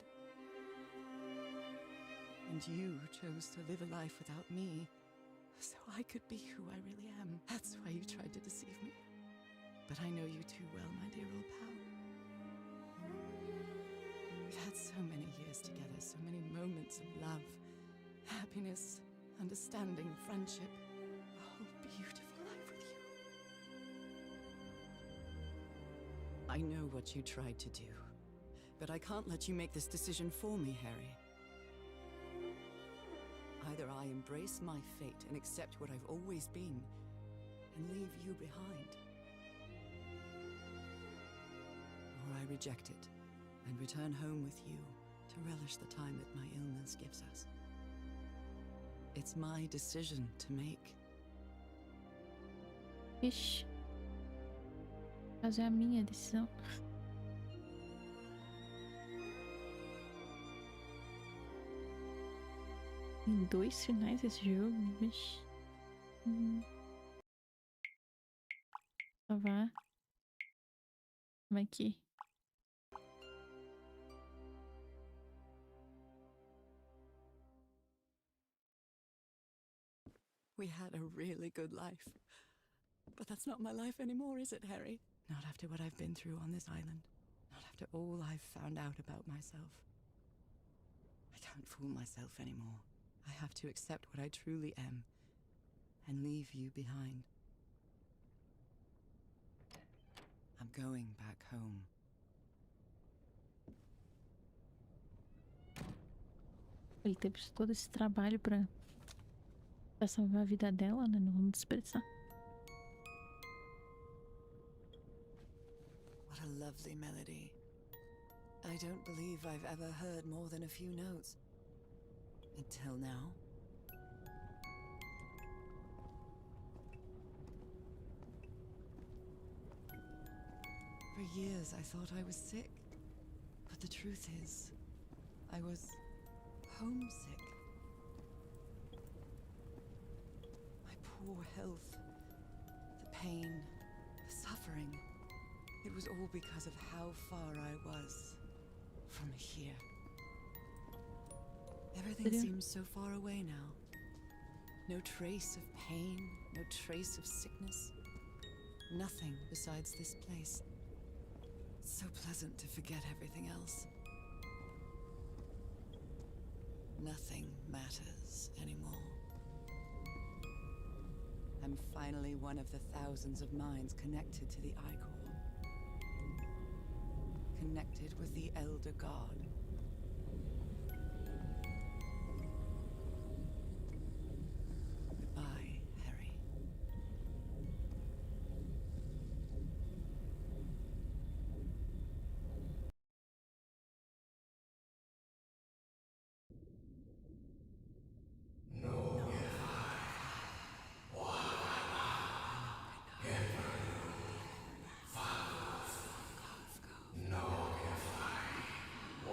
And you chose to live a life without me, so I could be who I really am. That's why you tried to deceive me. But I know you too well, my dear old pal. We've had so many years together, so many moments of love, happiness, understanding, friendship. A whole beautiful life with you. I know what you tried to do, but I can't let you make this decision for me, Harry. Either I embrace my fate and accept what I've always been, and leave you behind, or I reject it and return home with you to relish the time that my illness gives us. It's my decision to make. Ixi. Mas é a minha decisão. Tem 2 finais esse jogo, bicho. Salvar. Como é que... We had a really good life. But that's not my life anymore, is it, Harry? Not after what I've been through on this island. Not after all I've found out about myself. I can't fool myself anymore. I have to accept what I truly am and leave you behind. I'm going back home. Ele teve todo esse trabalho pra salvar a vida dela, né? Não vamos desperdiçar. What a lovely melody. I don't believe I've ever heard more than a few notes. Until now. For years I thought I was sick. But the truth is, I was homesick. My poor health, the pain, the suffering. It was all because of how far I was from here. Everything seems so far away now. No trace of pain, no trace of sickness. Nothing besides this place. It's so pleasant to forget everything else. Nothing matters anymore. I'm finally one of the thousands of minds connected to the Icor. Connected with the Elder God. Goodbye, Harry. No, if I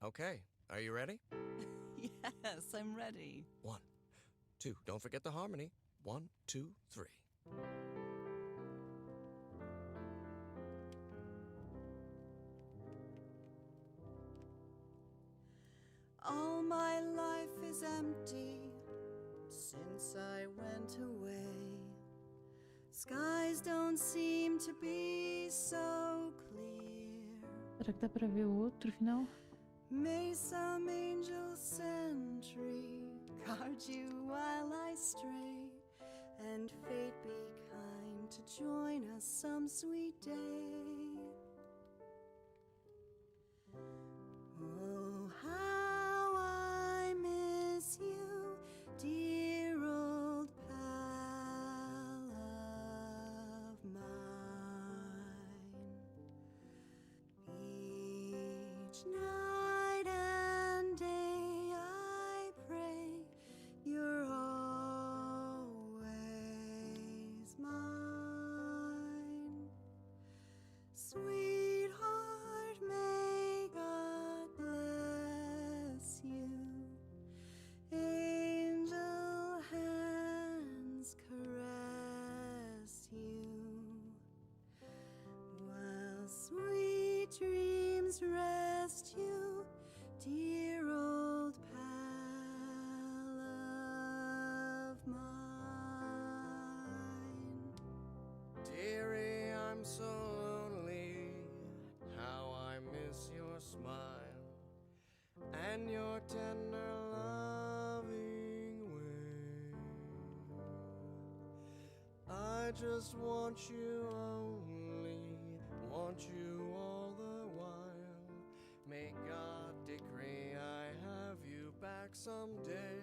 Okay, are you ready? Yes, I'm ready. 1, 2, don't forget the harmony. 1, 2, 3. All my life is empty since I went away. Skies don't seem to be so clear. Será que dá pra ver o outro final? May some angel sentry guard you while I stray, and fate be kind to join us some sweet day. Oh, how I miss you, dear old pal of mine. Each night and day I pray you're always mine. Sweetheart, may God bless you. Angel hands caress you, while sweet dreams rest you, dear old pal of mine. Dearie, I'm so lonely. How I miss your smile and your tender loving way. I just want you only, want you all the while. May God decree I have you back someday.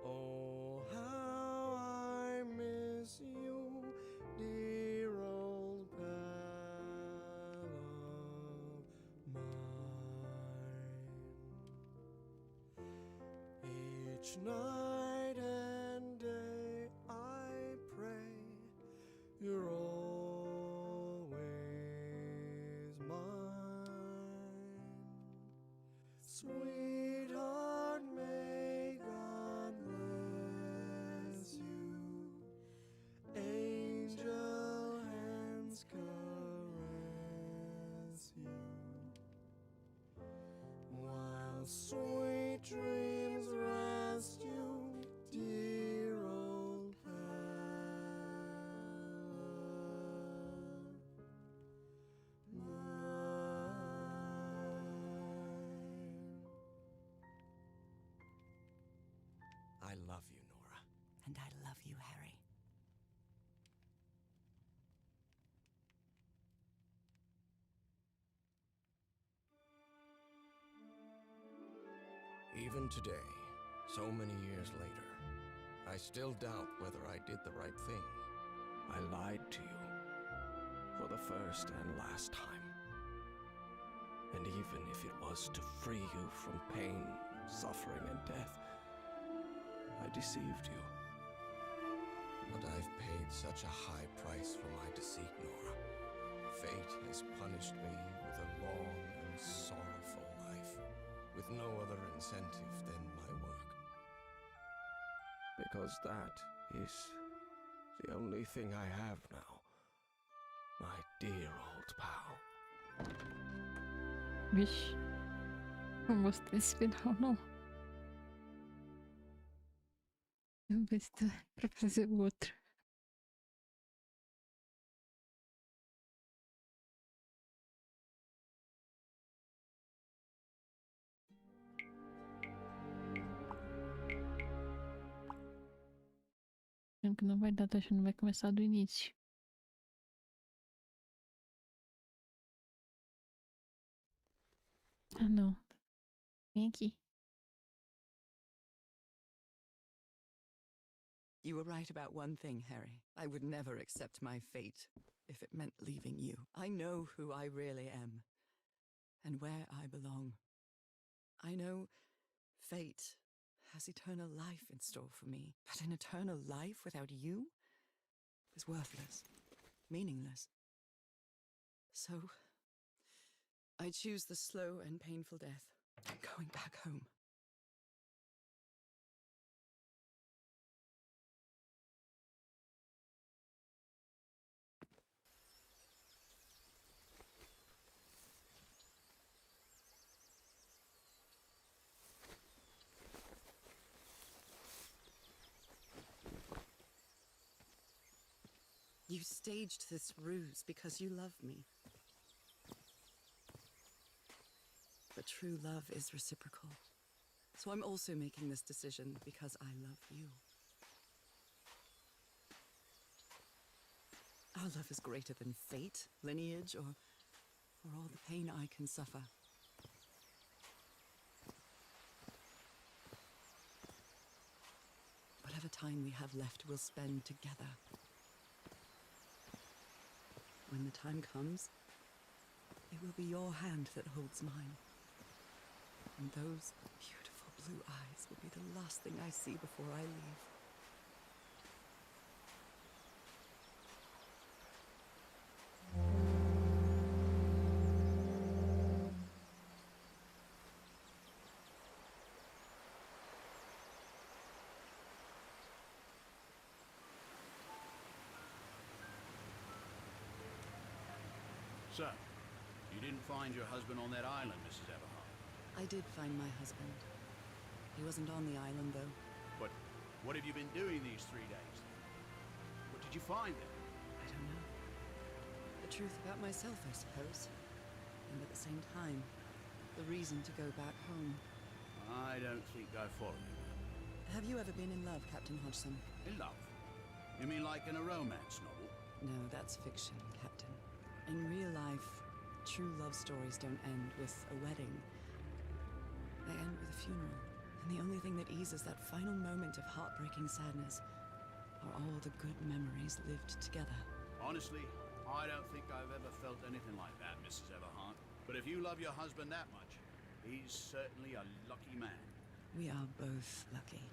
Oh, how I miss you, dear old pal of mine. Each night and day I pray you're always mine. Sweetheart, may God bless you. Angel hands caress you, while sweet dreams rest you, dear old pal of mine. I love you, Nora. And I love you, Harry. Even today, so many years later, I still doubt whether I did the right thing. I lied to you for the first and last time. And even if it was to free you from pain, suffering, and death, I deceived you. But I've paid such a high price for my deceit, Nora. Fate has punished me with a long and sorrowful life, with no other incentive than my work. Because that is the only thing I have now, my dear old pal. Vixe. Não gostei desse final, não. Vamos ver se dá pra fazer o outro. Achando que não vai dar, tô achando que vai começar do início. Ah, não. Vem aqui. You were right about one thing, Harry. I would never accept my fate if it meant leaving you. I know who I really am and where I belong. I know fate has eternal life in store for me, but an eternal life without you is worthless, meaningless. So I choose the slow and painful death, going back home. You staged this ruse because you love me. But true love is reciprocal. So I'm also making this decision because I love you. Our love is greater than fate, lineage, or all the pain I can suffer. Whatever time we have left, we'll spend together. When the time comes, it will be your hand that holds mine. And those beautiful blue eyes will be the last thing I see before I leave. So, you didn't find your husband on that island, Mrs. Everhart? I did find my husband. He wasn't on the island, though. But what have you been doing these 3 days? What did you find there? I don't know. The truth about myself, I suppose. And at the same time, the reason to go back home. I don't think I follow you. Have you ever been in love, Captain Hodgson? In love? You mean like in a romance novel? No, that's fiction, Captain. In real life, true love stories don't end with a wedding. They end with a funeral. And the only thing that eases that final moment of heartbreaking sadness are all the good memories lived together. Honestly, I don't think I've ever felt anything like that, Mrs. Everhart. But if you love your husband that much, he's certainly a lucky man. We are both lucky.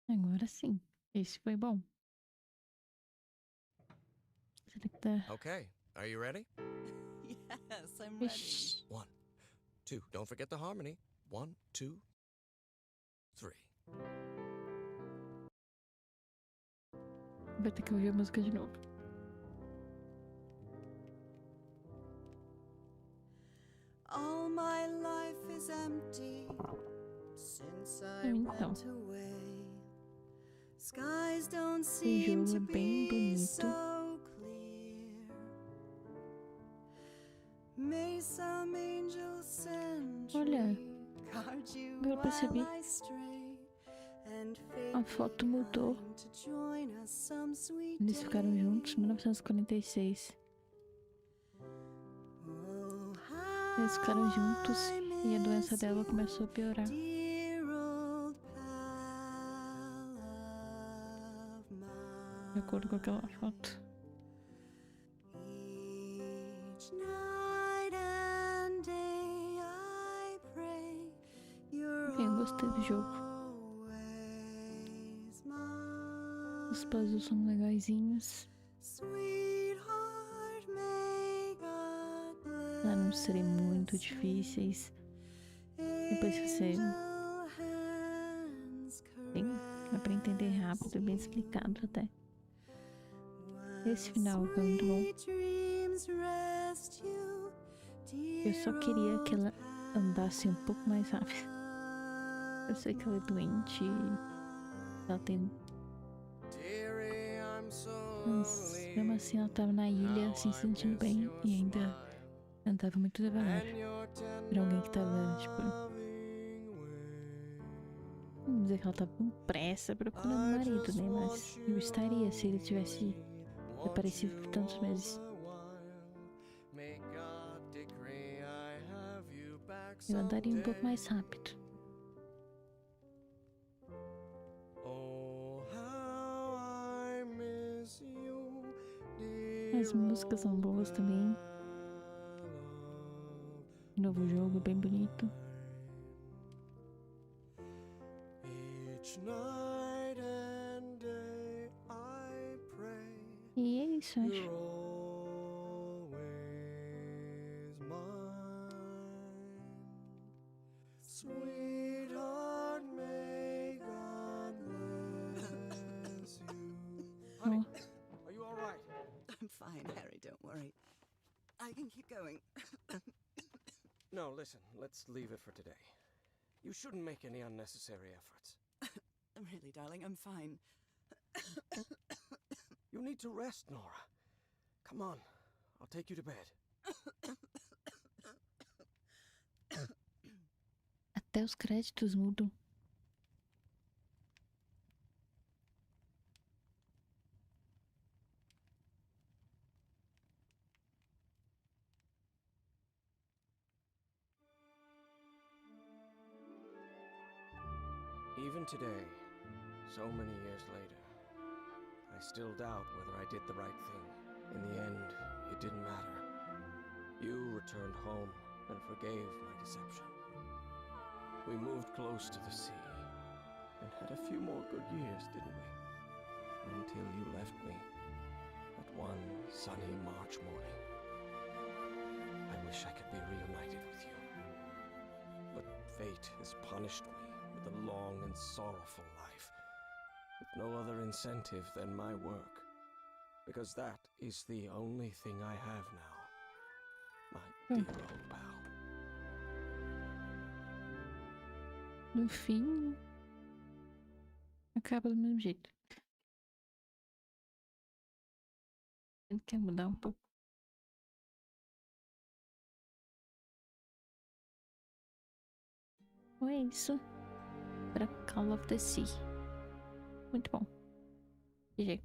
Agora sim. Esse foi bom. Será que tá... Okay, are you ready? Yes, I'm ready. Ixi. 1, 2, don't forget the harmony. 1, 2, 3. Vai ter que ouvir a música de novo. All my life is empty since I Então. went away. Skies don't Esse seem jogo to é bem be bonito. so clear. May some angel send Olha, guard you agora eu percebi. while I stray, and A fate foto mudou. behind to join us some sweet Eles ficaram day. juntos em 1946. Oh, Eles ficaram juntos how e a I doença miss dela you, começou a piorar. dear old pal of mine. De acordo com aquela foto. Each night and day I pray you're Enfim, eu gostei do jogo. always mine. Os puzzles são legaisinhos. Sweetheart, may God Pra não serem muito difíceis. Depois que você tem, dá pra entender rápido e bem explicado até. Esse final foi muito bom. Eu só queria que ela andasse um pouco mais rápido. Eu sei que ela é doente e ela tem... Mas mesmo assim ela tava na ilha se sentindo bem e ainda andava muito devagar. Pra alguém que tava, tipo... Vamos dizer que ela tava com pressa procurando o marido, né? Mas eu estaria se ele tivesse aparecido por tantos meses. Eu andaria um pouco mais rápido. As músicas são boas também. O novo jogo é bem bonito. isso, eu acho. You're always mine, sweetheart. May God bless you. Honey, are you all right? I'm fine, Harry, don't worry. I can keep going. No, listen. Let's leave it for today. You shouldn't make any unnecessary efforts. Really, darling, I'm fine. You need to rest, Nora. Come on. I'll take you to bed. Até os créditos mudam. Even today, so many years later, I still doubt whether I did the right thing. In the end, it didn't matter. You returned home and forgave my deception. We moved close to the sea and had a few more good years, didn't we? Until you left me that one sunny March morning. I wish I could be reunited with you. But fate has punished me with a long and sorrowful life, with no other incentive than my work, because that is the only thing I have now, my dear old pal. No fim, acaba do mesmo jeito. Ele quer mudar um pouco. Então é isso. Para Call of the Sea. Muito bom. GG.